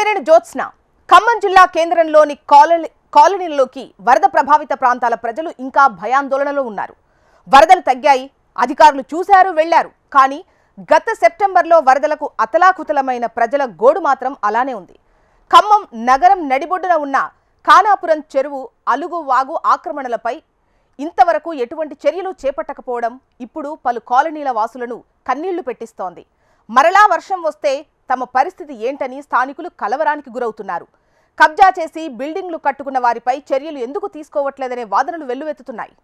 కొలువుతీరిన జ్యోత్స్న ఖమ్మం జిల్లా కేంద్రంలోని కాలనీలలోకి వరద ప్రభావిత ప్రాంతాల ప్రజలు ఇంకా భయాందోళనలో ఉన్నారు. వరదలు తగ్గాయి, అధికారులు చూశారు వెళ్లారు. కానీ గత సెప్టెంబర్లో వరదలకు అతలాకుతలమైన ప్రజల గోడు మాత్రం అలానే ఉంది. ఖమ్మం నగరం నడిబొడ్డున ఉన్న ఖానాపురం చెరువు అలుగు వాగు ఆక్రమణలపై ఇంతవరకు ఎటువంటి చర్యలు చేపట్టకపోవడం ఇప్పుడు పలు కాలనీల వాసులను కన్నీళ్లు పెట్టిస్తోంది. మరలా వర్షం వస్తే తమ పరిస్థితి ఏంటని స్థానికులు కలవరానికి గురవుతున్నారు. కబ్జా చేసి బిల్డింగ్లు కట్టుకున్న వారిపై చర్యలు ఎందుకు తీసుకోవట్లేదనే వాదనలు వెల్లువెత్తుతున్నాయి.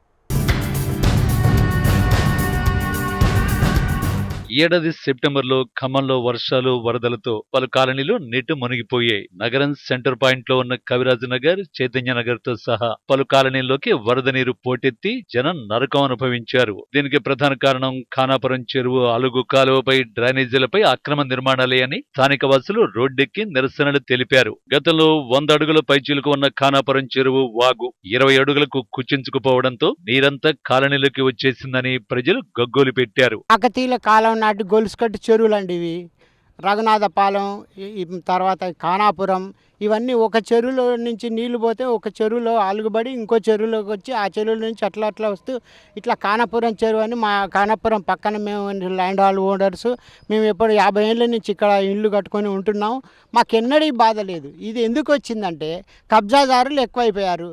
ఏడాది సెప్టెంబర్లో ఖమ్మంలో వర్షాలు వరదలతో పలు కాలనీలు నీట మునిగిపోయాయి. నగరం సెంటర్ పాయింట్ లో ఉన్న కవిరాజు నగర్, చైతన్య నగర్ తో సహా పలు కాలనీల్లోకి వరద నీరు పోటెత్తి జనం నరకం అనుభవించారు. దీనికి ప్రధాన కారణం ఖానాపురం చెరువు అలుగు కాలువపై డ్రైనేజీలపై అక్రమ నిర్మాణాలే అని స్థానిక వాసులు రోడ్డెక్కి నిరసనలు తెలిపారు. గతంలో 100 అడుగుల పైచీలకు ఉన్న ఖానాపురం చెరువు వాగు 20 అడుగులకు కుచించుకుపోవడంతో నీరంతా కాలనీలోకి వచ్చేసిందని ప్రజలు గగ్గోలు పెట్టారు. నాటి గొలుసుకట్టు చెరువులు అండి ఇవి. రఘునాథపాలెం, తర్వాత ఖానాపురం, ఇవన్నీ ఒక చెరువులో నుంచి నీళ్లు పోతే ఒక చెరువులో అలుగుబడి ఇంకో చెరువులోకి వచ్చి ఆ చెరువుల నుంచి అట్లా వస్తూ ఇట్లా ఖానాపురం చెరువు అని మా ఖానాపురం పక్కన మేము ల్యాండ్ హాల్ ఓనర్స్, మేము ఎప్పుడు 50 ఏళ్ళ నుంచి ఇక్కడ ఇల్లు కట్టుకొని ఉంటున్నాం. మాకెన్నడీ బాధ లేదు. ఇది ఎందుకు వచ్చిందంటే కబ్జాదారులు ఎక్కువైపోయారు.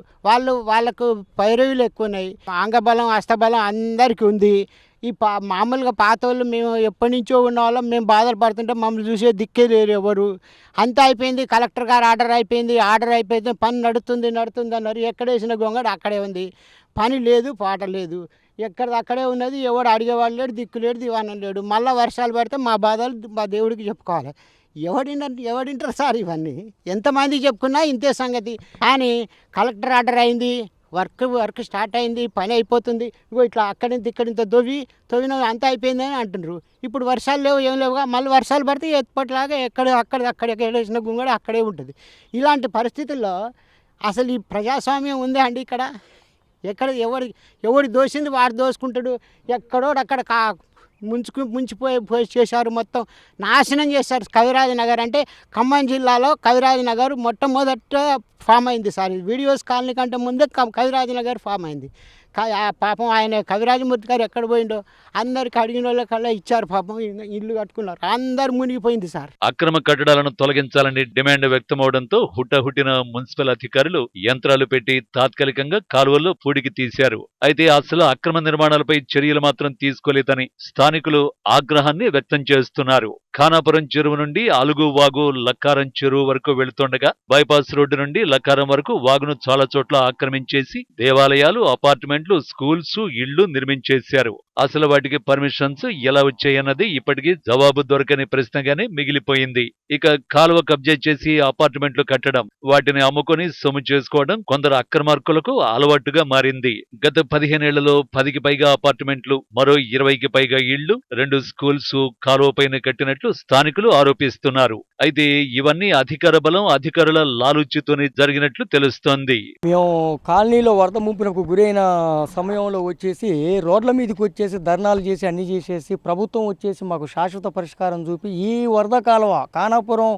వాళ్ళకు పైరవీలు ఎక్కువన్నాయి. అంగబలం హస్తబలం అందరికీ ఉంది. ఈ మామూలుగా పాత వాళ్ళు మేము ఎప్పటి నుంచో ఉన్న వాళ్ళం, మేము బాధలు పడుతుంటే మమ్మల్ని చూసే దిక్కే లేరు ఎవరు. అంతా అయిపోయింది, కలెక్టర్ గారు ఆర్డర్ అయిపోయింది, పని నడుతుంది అన్నారు. ఎక్కడ వేసిన గొంగడు అక్కడే ఉంది. పని లేదు, పాట లేదు, ఎక్కడిది అక్కడే ఉన్నది. ఎవడు అడిగేవాడు లేడు, దిక్కు లేడు, దివానం లేడు. మళ్ళీ వర్షాలు పడితే మా బాధలు మా దేవుడికి చెప్పుకోవాలి. ఎవడింటారు సార్ ఇవన్నీ? ఎంతమంది చెప్పుకున్నా ఇంతే సంగతి. కానీ కలెక్టర్ ఆర్డర్ అయింది, వర్క్ స్టార్ట్ అయింది, పని అయిపోతుంది. ఇగో ఇట్లా ఇక్కడింత తవ్విన అంతా అయిపోయిందని అంటున్నారు. ఇప్పుడు వర్షాలు లేవు, ఏం లేవుగా. మళ్ళీ వర్షాలు పడితే ఎప్పటిలాగా అక్కడ వేసిన గుంగడి అక్కడే ఉంటుంది. ఇలాంటి పరిస్థితుల్లో అసలు ఈ ప్రజాస్వామ్యం ఉంది అండి ఇక్కడ? ఎవడి దోసింది వాడు దోసుకుంటాడు. ఎక్కడోడక్కడ ముంచిపోయి చేశారు. మొత్తం నాశనం చేశారు. కవిరాజు నగర్ అంటే ఖమ్మం జిల్లాలో కవిరాజు నగర్ మొట్టమొదట ఫామ్ అయింది సార్. వీడియోస్ కాలనీ కంటే ముందే కవిరాజు నగర్ ఫామ్ అయింది. పాపం ఆయన కవిరాజమూర్తి గారు ఎక్కడ పోయిండో అందరికి అడిగిన వాళ్ళకల్లా ఇచ్చారు. పాపం ఇల్లు కట్టుకున్నారు, అందరు మునిగిపోయింది సార్. అక్రమ కట్టడాలను తొలగించాలని డిమాండ్ వ్యక్తమవడంతో హుట్టిన మున్సిపల్ అధికారులు యంత్రాలు పెట్టి తాత్కాలికంగా కాలువల్లో పూడికి తీశారు. అయితే అసలు అక్రమ నిర్మాణాలపై చర్యలు మాత్రం తీసుకోలేదని స్థానికులు ఆగ్రహాన్ని వ్యక్తం చేస్తున్నారు. ఖానాపురం చెరువు నుండి అలుగు వాగు లక్కారం చెరువు వరకు వెళుతుండగా బైపాస్ రోడ్డు నుండి లక్కారం వరకు వాగును చాలా చోట్ల ఆక్రమించేసి దేవాలయాలు, అపార్ట్మెంట్లు, స్కూల్స్, ఇళ్లు నిర్మించేశారు. అసలు వాటికి పర్మిషన్స్ ఎలా వచ్చాయన్నది ఇప్పటికీ జవాబు దొరకని ప్రశ్నగానే మిగిలిపోయింది. ఇక కాలువ కబ్జా చేసి అపార్ట్మెంట్లు కట్టడం, వాటిని అమ్ముకొని సొమ్ము చేసుకోవడం కొందరు అక్రమార్కులకు అలవాటుగా మారింది. గత 15 ఏళ్లలో 10కి పైగా అపార్ట్మెంట్లు, మరో 20కి పైగా ఇళ్లు, 2 స్కూల్స్ కాలువ పైన కట్టినట్లు స్థానికులు ఆరోపిస్తున్నారు. అయితే ఇవన్నీ అధికార బలం, అధికారుల లాలూచితోనే జరిగినట్లు తెలుస్తోంది. మేము కాలనీలో వరద ముంపునకు గురైన సమయంలో వచ్చేసి రోడ్ల మీదకి వచ్చేసి ధర్నాలు చేసి అన్ని చేసేసి ప్రభుత్వం వచ్చేసి మాకు శాశ్వత పరిష్కారం చూపి ఈ వరద కాలువ ఖానాపురం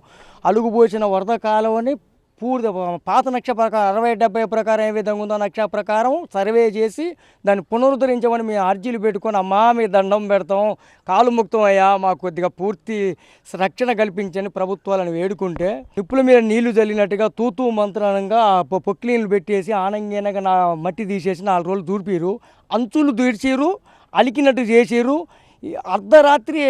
అలుగుపోసిన వరద కాలువని పూర్తి పాత నక్ష ప్రకారం 60-70 ప్రకారం ఏ విధంగా ఉందో నక్ష ప్రకారం సర్వే చేసి దాన్ని పునరుద్ధరించమని మేము అర్జీలు పెట్టుకొని అమ్మా మీ దండం పెడతాం, కాలు ముక్తం అయ్యా, మాకు కొద్దిగా పూర్తి రక్షణ కల్పించని ప్రభుత్వాలను వేడుకుంటే నిప్పుల మీద నీళ్లు చల్లినట్టుగా తూతూ మంత్రంగా పొక్లీన్లు పెట్టేసి ఆనంగేనగా నా మట్టి తీసేసి 4 రోజులు దూర్పిరు, అంచులు దూర్చిరు, అలికినట్టు చేసిరు. అర్ధరాత్రి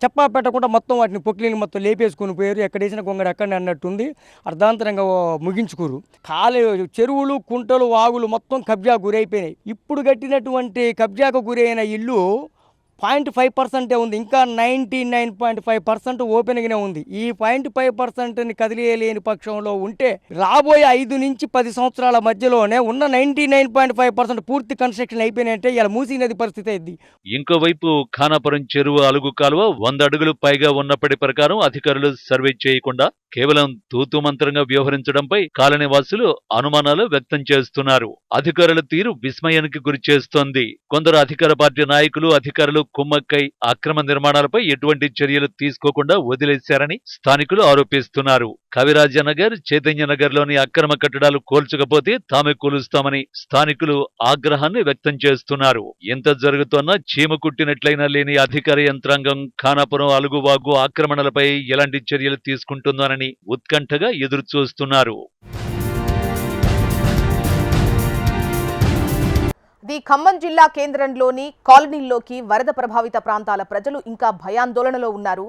చెప్పా పెట్టకుండా మొత్తం వాటిని పొక్లీని మొత్తం లేపేసుకుని పోయారు. ఎక్కడేసిన గొంగడి అక్కడనే అన్నట్టుంది. అర్ధాంతరంగా ముగించుకోరు. చెరువులు, కుంటలు, వాగులు మొత్తం కబ్జా గురైపోయినాయి. ఇప్పుడు కట్టినటువంటి కబ్జాకు గురైన ఇల్లు 0.5% ఉంది. ఇంకా 99.5% ఓపెన్గానే ఉంది. ఈ 0.5%ని కదిలేయలేని పక్షంలో ఉంటే రాబోయే 5 నుంచి 10 సంవత్సరాల మధ్యలోనే ఉన్న 99.5% పూర్తి కన్స్ట్రక్షన్ అయిపోయినంటే ఇలా మూసీ నది పరిస్థితి అయింది. ఇంకోవైపు ఖానాపురం చెరువు అలుగు కాలువ 100 అడుగులు పైగా ఉన్నప్పటి ప్రకారం అధికారులు సర్వే చేయకుండా కేవలం తూతూ మంత్రంగా వ్యవహరించడంపై కాలనీ వాసులు అనుమానాలు వ్యక్తం చేస్తున్నారు. అధికారుల తీరు విస్మయానికి గురి చేస్తోంది. కొందరు అధికార పార్టీ నాయకులు, అధికారులు కుమ్మక్కై అక్రమ నిర్మాణాలపై ఎటువంటి చర్యలు తీసుకోకుండా వదిలేశారని స్థానికులు ఆరోపిస్తున్నారు. కవిరాజనగర్, చైతన్యనగర్లోని అక్రమ కట్టడాలు కూల్చకపోతే తామే కూలుస్తామని స్థానికులు ఆగ్రహాన్ని వ్యక్తం చేస్తున్నారు. ఎంత జరుగుతున్నా చీమ కుట్టినట్లయినా లేని అధికార యంత్రాంగం ఖానాపురం అలుగువాగు ఆక్రమణలపై ఎలాంటి చర్యలు తీసుకుంటుందోనని ఉత్కంఠగా ఎదురుచూస్తున్నారు. ది ఖమ్మం జిల్లా కేంద్రంలోని కాలనీల్లోకి వరద ప్రభావిత ప్రాంతాల ప్రజలు ఇంకా భయాందోళనలో ఉన్నారు.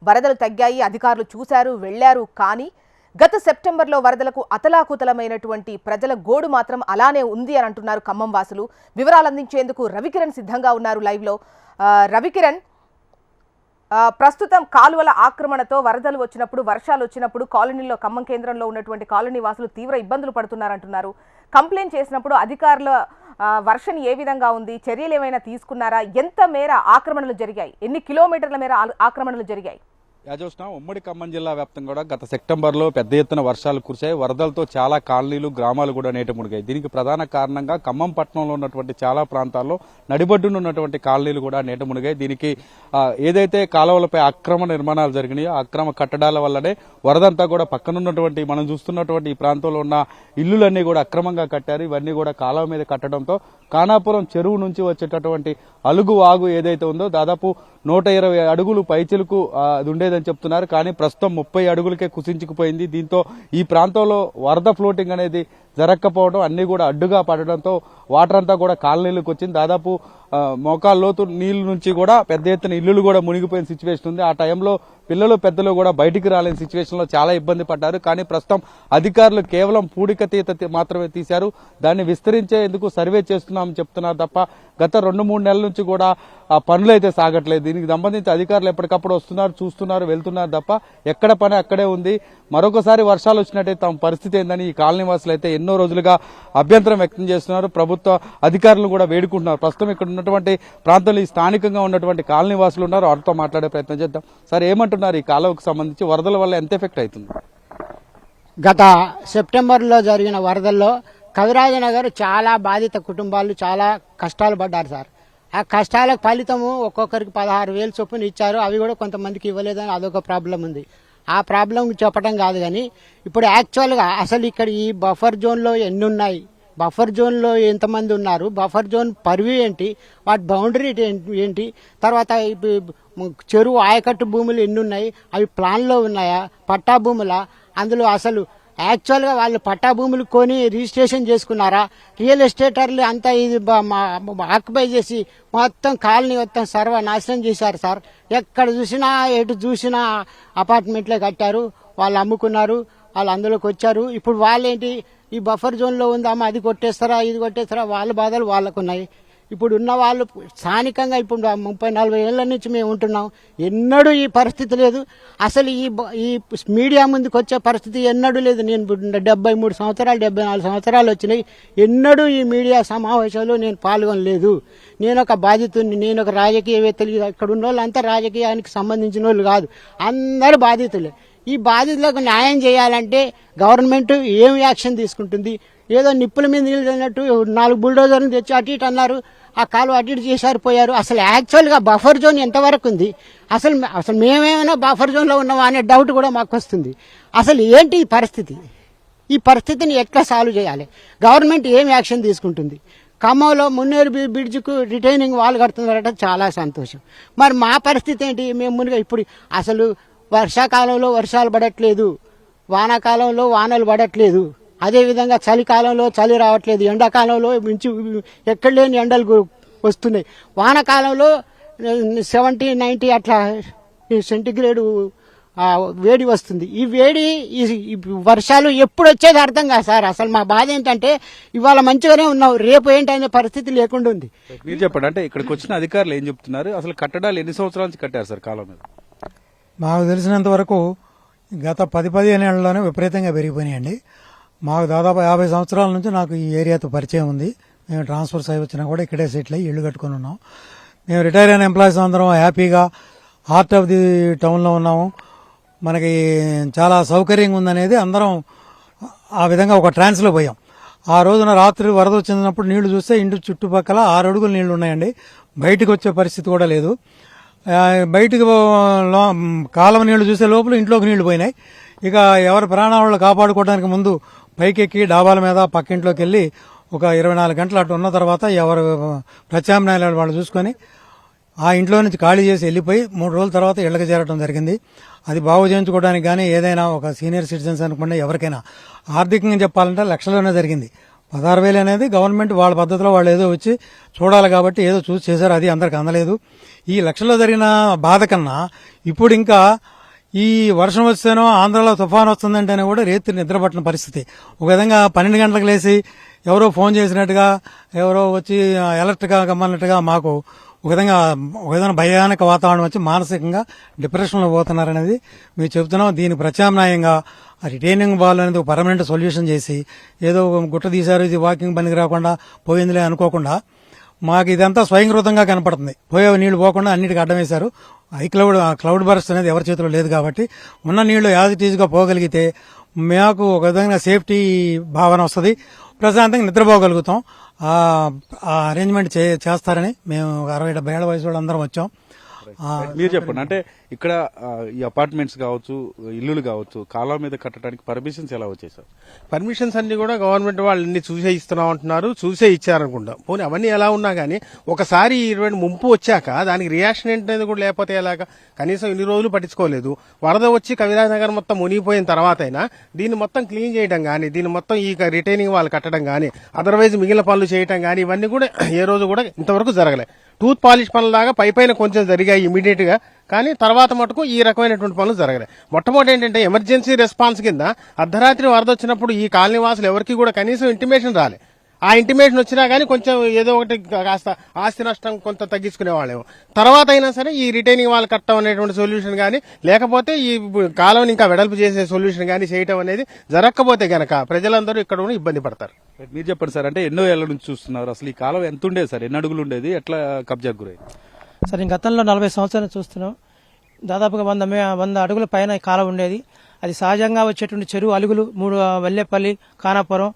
వరదలు తగ్గాయి, అధికారులు చూశారు, వెళ్లారు. కానీ గత సెప్టెంబర్లో వరదలకు అతలాకుతలమైనటువంటి ప్రజల గోడు మాత్రం అలానే ఉంది అని అంటున్నారు ఖమ్మం వాసులు. వివరాలు అందించేందుకు రవికిరణ్ సిద్ధంగా ఉన్నారు లైవ్లో. రవికిరణ్, ప్రస్తుతం కాలువల ఆక్రమణతో వరదలు వచ్చినప్పుడు, వర్షాలు వచ్చినప్పుడు కాలనీలో, ఖమ్మం కేంద్రంలో ఉన్నటువంటి కాలనీ వాసులు తీవ్ర ఇబ్బందులు పడుతున్నారంటున్నారు. కంప్లైంట్ చేసినప్పుడు అధికారుల వర్షన్ ఏ విధంగా ఉంది? చర్యలు ఏమైనా తీసుకున్నారా? ఎంత మేర ఆక్రమణలు జరిగాయి? ఎన్ని కిలోమీటర్ల మేర ఆక్రమణలు జరిగాయి? యాజోష్ణ ఉమ్మడి ఖమ్మం జిల్లా వ్యాప్తంగా కూడా గత సెప్టెంబర్లో పెద్ద ఎత్తున వర్షాలు కురిశాయి. వరదలతో చాలా కాలనీలు, గ్రామాలు కూడా నీట మునిగాయి. దీనికి ప్రధాన కారణంగా ఖమ్మం పట్టణంలో ఉన్నటువంటి చాలా ప్రాంతాల్లో నడిబొడ్డున ఉన్నటువంటి కాలనీలు కూడా నీట మునిగాయి. దీనికి ఏదైతే కాలువలపై అక్రమ నిర్మాణాలు జరిగినాయో అక్రమ కట్టడాల వల్లనే వరదంతా కూడా పక్కనున్నటువంటి మనం చూస్తున్నటువంటి ఈ ప్రాంతంలో ఉన్న ఇల్లులన్నీ కూడా అక్రమంగా కట్టారు. ఇవన్నీ కూడా కాలువ మీద కట్టడంతో ఖానాపురం చెరువు నుంచి వచ్చేటటువంటి అలుగు వాగు ఏదైతే ఉందో దాదాపు 120 అడుగులు పైచిలుకు అది ఉండేదని చెప్తున్నారు. కానీ ప్రస్తుతం 30 అడుగులకే కుసించుకుపోయింది. దీంతో ఈ ప్రాంతంలో వరద ఫ్లోటింగ్ అనేది జరగకపోవడం, అన్ని కూడా అడ్డుగా పడడంతో వాటర్ అంతా కూడా కాలనీలకు వచ్చింది. దాదాపు మోకాళ్ళ లోతు నీళ్ల నుంచి కూడా పెద్ద ఎత్తున ఇల్లులు కూడా మునిగిపోయిన సిచ్యువేషన్ ఉంది. ఆ టైంలో పిల్లలు, పెద్దలు కూడా బయటికి రాలేని సిచ్యువేషన్ లో చాలా ఇబ్బంది పడ్డారు. కానీ ప్రస్తుతం అధికారులు కేవలం పూడిక తీత మాత్రమే తీశారు. దాన్ని విస్తరించేందుకు సర్వే చేస్తున్నామని చెప్తున్నారు తప్ప గత 2-3 నెలల నుంచి కూడా ఆ పనులు అయితే సాగట్లేదు. దీనికి సంబంధించి అధికారులు ఎప్పటికప్పుడు వస్తున్నారు, చూస్తున్నారు, వెళ్తున్నారు తప్ప ఎక్కడ పని అక్కడే ఉంది. మరొకసారి వర్షాలు వచ్చినట్టయితే తమ పరిస్థితి ఏందని ఈ కాలనీ వాసులు అయితే ఎన్నో రోజులుగా అభ్యంతరం వ్యక్తం చేస్తున్నారు. ప్రభుత్వ అధికారులు కూడా వేడుకుంటున్నారు. ప్రస్తుతం ఇక్కడ ఉన్నటువంటి ప్రాంతంలో ఈ స్థానికంగా ఉన్నటువంటి కాలనీ వాసులు ఉన్నారు, వారితో మాట్లాడే ప్రయత్నం చేద్దాం. సార్, ఏమంటున్నారు ఈ కాలువకు సంబంధించి? వరదల వల్ల ఎంత ఎఫెక్ట్ అవుతుంది? గత సెప్టెంబర్లో జరిగిన వరదల్లో కవిరాజనగర్ చాలా బాధిత కుటుంబాలు చాలా కష్టాలు పడ్డారు సార్. ఆ కష్టాలకు ఫలితము ఒక్కొక్కరికి 16,000 చొప్పున ఇచ్చారు. అవి కూడా కొంతమందికి ఇవ్వలేదని అదొక ప్రాబ్లం ఉంది. ఆ ప్రాబ్లం చెప్పడం కాదు కానీ ఇప్పుడు యాక్చువల్గా అసలు ఇక్కడ ఈ బఫర్ జోన్లో ఎన్ని ఉన్నాయి, బఫర్ జోన్లో ఎంతమంది ఉన్నారు, బఫర్ జోన్ పరివి ఏంటి, వాటి బౌండరీ ఏంటి, తర్వాత చెరువు ఆయకట్టు భూములు ఎన్ని ఉన్నాయి, అవి ప్లాన్లో ఉన్నాయా, పట్టా భూములా, అందులో అసలు యాక్చువల్గా వాళ్ళు పట్టా భూములు కొని రిజిస్ట్రేషన్ చేసుకున్నారా, రియల్ ఎస్టేటర్లు అంతా ఇది ఆక్యుపై చేసి మొత్తం కాలనీ మొత్తం సర్వనాశనం చేశారు సార్. ఎక్కడ చూసినా ఎటు చూసినా అపార్ట్మెంట్లే కట్టారు, వాళ్ళు అమ్ముకున్నారు, వాళ్ళు అందులోకి వచ్చారు. ఇప్పుడు వాళ్ళేంటి ఈ బఫర్ జోన్లో ఉందామా, అది కొట్టేస్తారా, ఇది కొట్టేస్తారా, వాళ్ళ బాధలు వాళ్ళకు ఉన్నాయి. ఇప్పుడు ఉన్న వాళ్ళు స్థానికంగా ఇప్పుడు 30-40 ఏళ్ల నుంచి మేము ఉంటున్నాం. ఎన్నడూ ఈ పరిస్థితి లేదు. అసలు ఈ మీడియా ముందుకు వచ్చే పరిస్థితి ఎన్నడూ లేదు. నేను 73 సంవత్సరాలు 74 సంవత్సరాలు వచ్చినాయి. ఎన్నడూ ఈ మీడియా సమావేశాల్లో నేను పాల్గొనలేదు. నేను ఒక బాధితుడిని, నేను ఒక రాజకీయవేత్తలు. ఇక్కడ ఉన్న వాళ్ళంతా రాజకీయానికి సంబంధించిన వాళ్ళు కాదు, అందరు బాధితులే. ఈ బాధితులకు న్యాయం చేయాలంటే గవర్నమెంట్ ఏం యాక్షన్ తీసుకుంటుంది? ఏదో నిప్పుల మీద నీళ్ళు తిన్నట్టు 4 బుల్డోజర్లు తెచ్చి అటు ఇటు అన్నారు, ఆ కాలువ అటు ఇటు చేశారు పోయారు. అసలు యాక్చువల్గా బఫర్ జోన్ ఎంతవరకు ఉంది, అసలు మేమేమైనా బఫర్ జోన్లో ఉన్నామా అనే డౌట్ కూడా మాకు వస్తుంది. అసలు ఏంటి ఈ పరిస్థితి? ఈ పరిస్థితిని ఎట్లా సాల్వ్ చేయాలి? గవర్నమెంట్ ఏం యాక్షన్ తీసుకుంటుంది? ఖమ్మంలో మున్నేరు బ్రిడ్జ్కు రిటైనింగ్ వాల్ కడుతున్నారట, చాలా సంతోషం. మరి మా పరిస్థితి ఏంటి? మేము మునిగా ఇప్పుడు అసలు వర్షాకాలంలో వర్షాలు పడట్లేదు, వానాకాలంలో వానలు పడట్లేదు, అదేవిధంగా చలికాలంలో చలి రావట్లేదు, ఎండాకాలంలో మించి ఎక్కడ లేని ఎండలు వస్తున్నాయి, వానాకాలంలో 70-90 అట్లా సెంటిగ్రేడ్ వేడి వస్తుంది. ఈ వేడి ఈ వర్షాలు ఎప్పుడు వచ్చేది అర్థం కాదు సార్. అసలు మా బాధ ఏంటంటే ఇవాళ మంచిగానే ఉన్నాం, రేపు ఏంటనే పరిస్థితి లేకుండా ఉంది. మీరు చెప్పండి, అంటే ఇక్కడికి వచ్చిన అధికారులు ఏం చెప్తున్నారు? అసలు కట్టడాలు ఎన్ని సంవత్సరాల నుంచి కట్టారు సార్ కాలం మీద? మాకు తెలిసినంత వరకు గత 10-15 ఏళ్లలోనే విపరీతంగా పెరిగిపోయినాయండి. మాకు దాదాపు 50 సంవత్సరాల నుంచి నాకు ఈ ఏరియాతో పరిచయం ఉంది. మేము ట్రాన్స్ఫర్స్ అయి వచ్చినా కూడా ఇక్కడే సెటిల్ అయ్యి ఇల్లు కట్టుకుని ఉన్నాం. మేము రిటైర్ అయిన ఎంప్లాయీస్ అందరం హ్యాపీగా హార్ట్ ఆఫ్ ది టౌన్లో ఉన్నాము. మనకి చాలా సౌకర్యంగా ఉందనేది అందరం ఆ విధంగా ఒక ట్రాన్స్లో పోయాం. ఆ రోజున రాత్రి వరద వచ్చినప్పుడు నీళ్లు చూస్తే ఇంటి చుట్టుపక్కల 6 అడుగులు నీళ్లు ఉన్నాయండి. బయటకు వచ్చే పరిస్థితి కూడా లేదు. బయటకు కాలువ నీళ్లు చూసే లోపల ఇంట్లోకి నీళ్లు పోయినాయి. ఇక ఎవరి ప్రాణాలను కాపాడుకోవడానికి ముందు పైకెక్కి డాబాల మీద పక్కింట్లోకి వెళ్ళి ఒక 24 గంటలు అటు ఉన్న తర్వాత ఎవరు ప్రత్యామ్నాయాలు వాళ్ళు చూసుకొని ఆ ఇంట్లో నుంచి ఖాళీ చేసి వెళ్ళిపోయి 3 రోజుల తర్వాత ఇళ్లకు చేరడం జరిగింది. అది బాగు చేయించుకోవడానికి కానీ ఏదైనా ఒక సీనియర్ సిటిజన్స్ అనుకుంటే ఎవరికైనా ఆర్థికంగా చెప్పాలంటే లక్షల్లోనే జరిగింది. 16,000 అనేది గవర్నమెంట్ వాళ్ళ పద్ధతిలో వాళ్ళు ఏదో వచ్చి చూడాలి కాబట్టి ఏదో చూసి చేశారు, అది అందరికి అందలేదు. ఈ లక్షల్లో జరిగిన బాధ కన్నా ఇప్పుడు ఇంకా ఈ వర్షం వస్తేనో ఆంధ్రాలో తుఫాన్ వస్తుందంటేనే కూడా రేత్రి నిద్రపట్టిన పరిస్థితి. ఒక విధంగా 12 గంటలకు లేచి ఎవరో ఫోన్ చేసినట్టుగా ఎవరో వచ్చి అలర్ట్గా గమ్మన్నట్టుగా మాకు ఒక విధంగా భయానక వాతావరణం వచ్చి మానసికంగా డిప్రెషన్లో పోతున్నారనేది మేము చెబుతున్నాం. దీని ప్రత్యామ్నాయంగా రిటైనింగ్ బాల్ అనేది ఒక పర్మనెంట్ సొల్యూషన్ చేసి ఏదో గుట్ట తీశారు ఇది వాకింగ్ పనికి రాకుండా పోయిందిలే అనుకోకుండా మాకు ఇదంతా స్వయంకృతంగా కనపడుతుంది. పోయే నీళ్లు పోకుండా అన్నిటికీ అడ్డం వేశారు. క్లౌడ్ బర్స్ట్ అనేది ఎవరి చేతిలో లేదు కాబట్టి ఉన్న నీళ్లు యాజ్ ఇట్ ఈజ్గా పోగలిగితే మాకు ఒక విధంగా సేఫ్టీ భావన వస్తుంది, ప్రశాంతంగా నిద్రపోగలుగుతాం. ఆ అరేంజ్మెంట్ చేస్తారని మేము 60-70 ఏళ్ల వయసు వాళ్ళందరం వచ్చాం. మీరు చెప్పండి, అంటే ఇక్కడ ఈ అపార్ట్మెంట్స్ కావచ్చు, ఇల్లులు కావచ్చు, కాలువ మీద కట్టడానికి పర్మిషన్స్ ఎలా వచ్చాయి సార్? పర్మిషన్స్ అన్ని కూడా గవర్నమెంట్ వాళ్ళు అన్ని చూసే ఇస్తున్నాం అంటున్నారు, చూసే ఇచ్చారనుకుంటాం. పోనీ అవన్నీ ఎలా ఉన్నా గానీ ఒకసారి 20 ముంపు వచ్చాక దానికి రియాక్షన్ ఏంటనేది కూడా లేకపోతే ఎలాగా? కనీసం ఇన్ని రోజులు పట్టించుకోలేదు. వరద వచ్చి కవిరాజ్ నగర్ మొత్తం మునిగిపోయిన తర్వాత అయినా దీన్ని మొత్తం క్లీన్ చేయడం గానీ, దీన్ని మొత్తం ఈ రిటైనింగ్ వాళ్ళు కట్టడం గానీ, అదర్వైజ్ మిగిలిన పనులు చేయడం గానీ ఇవన్నీ కూడా ఏ రోజు కూడా ఇంతవరకు జరగలే. టూత్ పాలిష్ పనులాగా పైపైన కొంచెం జరిగాయి ఇమీడియట్ గా, కానీ తర్వాత మటుకు ఈ రకమైనటువంటి పనులు జరగలేదు. మొట్టమొదటి ఏంటంటే ఎమర్జెన్సీ రెస్పాన్స్ కింద అర్ధరాత్రి వరద వచ్చినప్పుడు ఈ కాలనీ వాసులు ఎవరికి కూడా కనీసం ఇంటిమేషన్ రాలే. ఆ ఇంటిమేషన్ వచ్చినా గానీ కొంచెం ఏదో ఒకటి కాస్త ఆస్తి నష్టం కొంత తగ్గించుకునేవాళ్ళేమో. తర్వాత అయినా సరే ఈ రిటైనింగ్ వాళ్ళు కట్టడం అనేటువంటి సొల్యూషన్ గానీ, లేకపోతే ఈ కాలువని ఇంకా వెడల్పు చేసే సొల్యూషన్ గానీ చేయటం అనేది జరగకపోతే గనక ప్రజలందరూ ఇక్కడ కూడా ఇబ్బంది పడతారు. మీరు చెప్పండి సార్, అంటే ఎన్నో ఏళ్ల నుంచి చూస్తున్నారు, అసలు ఈ కాలువ ఎంత ఉండేది సార్? ఎన్ని అడుగులు ఉండేది? ఎట్లా కబ్జాకు గురైంది? సరే, గతంలో 40 సంవత్సరాలు చూస్తున్నాం. దాదాపుగా 100 అడుగుల పైన ఈ కాలం ఉండేది. అది సహజంగా వచ్చేటువంటి చెరువు అలుగులు 3 వెల్లేపల్లి, ఖానాపురం,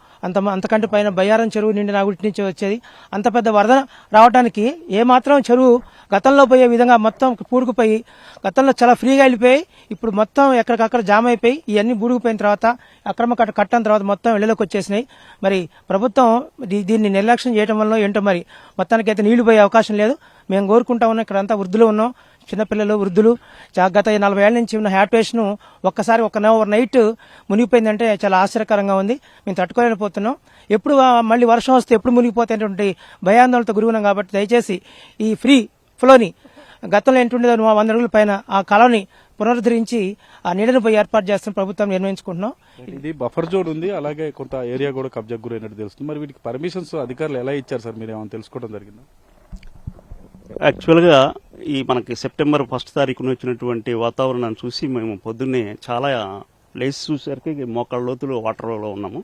అంతకంటే పైన బయ్యారం చెరువు నిండి నాగుటి నుంచి వచ్చేది. అంత పెద్ద వరద రావడానికి ఏమాత్రం చెరువు గతంలో పోయే విధంగా మొత్తం పూడుకుపోయి గతంలో చాలా ఫ్రీగా వెళ్ళిపోయి ఇప్పుడు మొత్తం ఎక్కడికక్కడ జామ్ అయిపోయి ఇవన్నీ బూడుకుపోయిన తర్వాత అక్రమ కట్టడం తర్వాత మొత్తం ఇళ్లలోకి వచ్చేసినాయి. మరి ప్రభుత్వం దీన్ని నిర్లక్ష్యం చేయడం వల్ల ఏంటో మరి మొత్తానికైతే నీళ్లు పోయే అవకాశం లేదు. మేము కోరుకుంటా ఉన్నాం, ఇక్కడ అంతా వృద్ధులు ఉన్నాం, చిన్నపిల్లలు, వృద్ధులు. గత 40 ఏళ్ల నుంచి ఉన్న హ్యాపిటేషన్ ఒక్కసారి ఓవర్ నైట్ మునిగిపోయిందంటే చాలా ఆశ్చర్యకరంగా ఉంది. మేము తట్టుకోలేకపోతున్నాం. ఎప్పుడు మళ్ళీ వర్షం వస్తే ఎప్పుడు మునిగిపోతేటువంటి భయాందోళనతో గురుగున్నాం. కాబట్టి దయచేసి ఈ ఫ్రీ ఫ్లోని గతంలో ఏంటుండేదో 100 అడుగుల పైన ఆ కాలాన్ని పునరుద్ధరించి ఆ నీడను పోయి ఏర్పాటు చేస్తున్న ప్రభుత్వం నిర్ణయించుకుంటున్నాం. ఇది బఫర్ జోన్ ఉంది, అలాగే కొంత ఏరియా కూడా కబ్జాకు గురైనట్టు తెలుస్తుంది. మరి వీటికి పర్మిషన్స్ అధికారులు ఎలా ఇచ్చారు సార్? మీరు ఏమైనా తెలుసుకోవడం జరిగిందా? యాక్చువల్గా మనకి సెప్టెంబర్ 1 తారీఖున వచ్చినటువంటి వాతావరణాన్ని చూసి మేము పొద్దున్నే చాలా లేచి చూసేసరికి మోకాళ్ళ లోతులు వాటర్లో ఉన్నాము.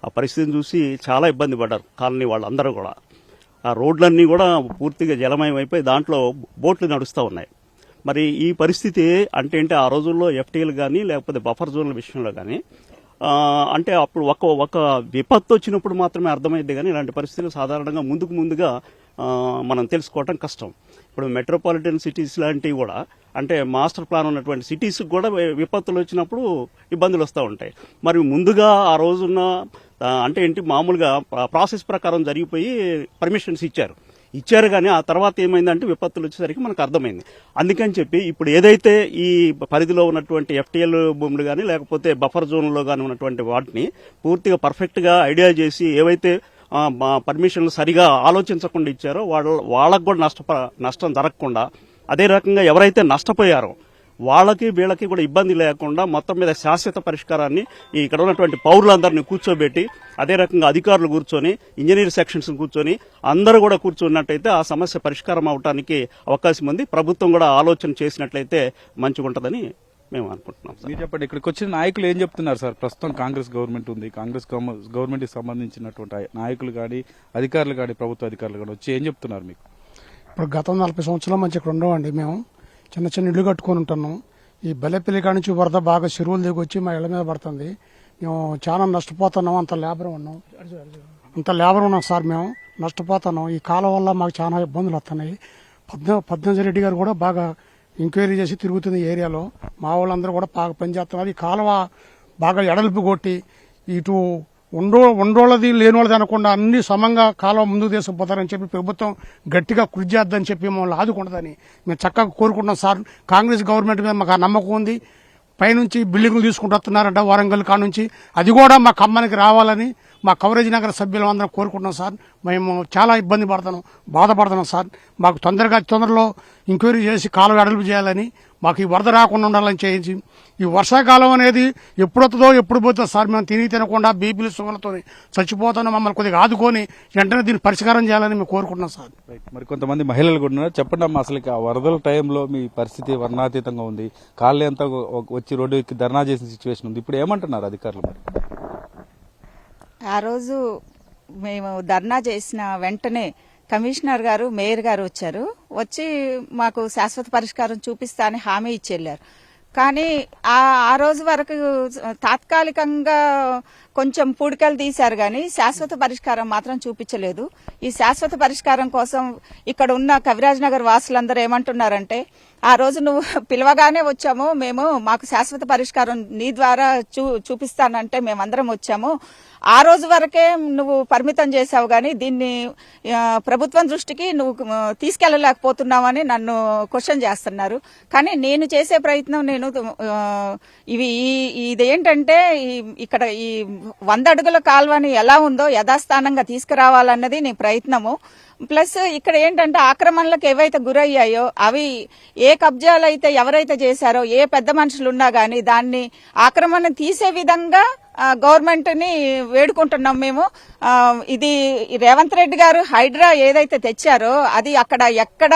ఆ పరిస్థితిని చూసి చాలా ఇబ్బంది పడ్డారు కాలనీ వాళ్ళందరూ కూడా. ఆ రోడ్లన్నీ కూడా పూర్తిగా జలమయం అయిపోయి దాంట్లో బోట్లు నడుస్తూ ఉన్నాయి. మరి ఈ పరిస్థితి అంటే ఆ రోజుల్లో ఎఫ్టీఎల్ కానీ లేకపోతే బఫర్ జోన్ల విషయంలో కానీ అంటే అప్పుడు ఒక విపత్తు వచ్చినప్పుడు మాత్రమే అర్థమైంది. కానీ ఇలాంటి పరిస్థితులు సాధారణంగా ముందుగా మనం తెలుసుకోవటం కష్టం. ఇప్పుడు మెట్రోపాలిటన్ సిటీస్ లాంటివి కూడా అంటే మాస్టర్ ప్లాన్ ఉన్నటువంటి సిటీస్ కూడా విపత్తులు వచ్చినప్పుడు ఇబ్బందులు వస్తూ ఉంటాయి. మరి ముందుగా ఆ రోజున్న అంటే మామూలుగా ప్రాసెస్ ప్రకారం జరిగిపోయి పర్మిషన్స్ ఇచ్చారు కానీ ఆ తర్వాత ఏమైందంటే విపత్తులు వచ్చేసరికి మనకు అర్థమైంది. అందుకని చెప్పి ఇప్పుడు ఏదైతే ఈ పరిధిలో ఉన్నటువంటి ఎఫ్టీఎల్ భూములు కానీ లేకపోతే బఫర్ జోన్లో కానీ ఉన్నటువంటి వాటిని పూర్తిగా పర్ఫెక్ట్గా ఐడియా చేసి ఏవైతే పర్మిషన్లు సరిగా ఆలోచించకుండా ఇచ్చారో వాళ్ళకు కూడా నష్టం జరగకుండా, అదే రకంగా ఎవరైతే నష్టపోయారో వీళ్ళకి కూడా ఇబ్బంది లేకుండా మొత్తం మీద శాశ్వత పరిష్కారాన్ని ఇక్కడ ఉన్నటువంటి పౌరులందరినీ కూర్చోబెట్టి, అదే రకంగా అధికారులు కూర్చొని, ఇంజనీర్ సెక్షన్స్ కూర్చొని అందరూ కూడా కూర్చున్నట్టయితే ఆ సమస్య పరిష్కారం అవడానికి అవకాశం ఉంది. ప్రభుత్వం కూడా ఆలోచన చేసినట్లయితే మంచిగా ఉంటుందని మేము అనుకుంటున్నాం. మీరు చెప్పండి, ఇక్కడికి వచ్చిన నాయకులు ఏం చెప్తున్నారు సార్? ప్రస్తుతం కాంగ్రెస్ గవర్నమెంట్ ఉంది, కాంగ్రెస్ గవర్నమెంట్ కి సంబంధించినటువంటి నాయకులు కానీ అధికారులు కానీ ప్రభుత్వ అధికారులు కానీ వచ్చి ఏం చెప్తున్నారు మీకు? ఇప్పుడు గత 40 సంవత్సరాల మంచి ఇక్కడ ఉండవండి. మేము చిన్న ఇల్లు కట్టుకొని ఉంటున్నాం. ఈ బల్లెపల్లి కాడి నుంచి వరద బాగా చెరువులు దిగి వచ్చి మా ఇళ్ల మీద పడుతుంది. మేము చాలా నష్టపోతున్నాం. అంత లేబర్ ఉన్నాం సార్. మేము నష్టపోతున్నాం. ఈ కాలం వల్ల మాకు చాలా ఇబ్బందులు వస్తున్నాయి. పద్మజ రెడ్డి గారు కూడా బాగా ఎంక్వైరీ చేసి తిరుగుతుంది ఏరియాలో. మా వాళ్ళందరూ కూడా బాగా పనిచేస్తున్నారు. ఈ కాలువ బాగా ఎడల్పు కొట్టి ఇటు ఉండోళ్ళది లేనోళ్ళది అనకుండా అన్ని సమంగా కాలువ ముందుకు తీసుకుపోతారని చెప్పి ప్రభుత్వం గట్టిగా కృషి చేద్దని చెప్పి మమ్మల్ని ఆదుకుంటుందని మేము చక్కగా కోరుకుంటున్నాం సార్. కాంగ్రెస్ గవర్నమెంట్ మీద మాకు ఆ నమ్మకం ఉంది. పైనుంచి బిల్డింగ్లు తీసుకుంటూ వస్తున్నారంట వరంగల్ కానుంచి, అది కూడా మా ఖమ్మానికి రావాలని మా కవరేజ్ నగర సభ్యులు అందరం కోరుకుంటున్నాం సార్. మేము చాలా ఇబ్బంది పడుతున్నాం, బాధపడుతున్నాం సార్. మాకు తొందరలో ఎంక్వైరీ చేసి కాలువ వెడల్పు చేయాలని, మాకు ఈ వరద రాకుండా ఉండాలని చేయించి, ఈ వర్షాకాలం అనేది ఎప్పుడొస్తుందో ఎప్పుడు పోతుందో సార్. మేము తినకుండా బీపీలు సుగలతో చచ్చిపోతున్నాం. మమ్మల్ని కొద్దిగా ఆదుకొని వెంటనే దీన్ని పరిష్కారం చేయాలని మేము కోరుకుంటున్నాం సార్. మరి కొంతమంది మహిళలు కూడా ఉన్నారు. చెప్పండి అమ్మా, అసలు ఆ వరదల టైంలో మీ పరిస్థితి వర్ణాతీతంగా ఉంది. కాళ్ళు అంతా వచ్చి రోడ్డు ఎక్కి ధర్నా చేసిన సిచ్యువేషన్ ఉంది. ఇప్పుడు ఏమంటున్నారు అధికారులు? మరి ఆ రోజు మేము ధర్నా చేసిన వెంటనే కమిషనర్ గారు, మేయర్ గారు వచ్చి మాకు శాశ్వత పరిష్కారం చూపిస్తా అని హామీ ఇచ్చి వెళ్ళారు. కానీ ఆ రోజు వరకు తాత్కాలికంగా కొంచెం పూడికలు తీశారు కానీ శాశ్వత పరిష్కారం మాత్రం చూపించలేదు. ఈ శాశ్వత పరిష్కారం కోసం ఇక్కడ ఉన్న కవిరాజ్ నగర్ వాసులందరూ ఏమంటున్నారంటే, ఆ రోజు నువ్వు పిలవగానే వచ్చాము మేము, మాకు శాశ్వత పరిష్కారం నీ ద్వారా చూపిస్తానంటే మేమందరం వచ్చాము. ఆ రోజు వరకే నువ్వు పరిమితం చేశావు కానీ దీన్ని ప్రభుత్వం దృష్టికి నువ్వు తీసుకెళ్లలేకపోతున్నావని నన్ను క్వశ్చన్ చేస్తున్నారు. కానీ నేను చేసే ప్రయత్నం ఇదేంటంటే ఇక్కడ ఈ 100 అడుగుల కాల్వని ఎలా ఉందో యథాస్థానంగా తీసుకురావాలన్నది నీ ప్రయత్నము. ప్లస్ ఇక్కడ ఏంటంటే ఆక్రమణలకు ఏవైతే గురయ్యాయో అవి ఏ కబ్జాలు అయితే ఎవరైతే చేశారో ఏ పెద్ద మనుషులు ఉన్నా గానీ దాన్ని ఆక్రమణ తీసే విధంగా గవర్నమెంట్ ని వేడుకుంటున్నాం మేము. ఇది రేవంత్ రెడ్డి గారు హైడ్రా ఏదైతే తెచ్చారో అది అక్కడ ఎక్కడ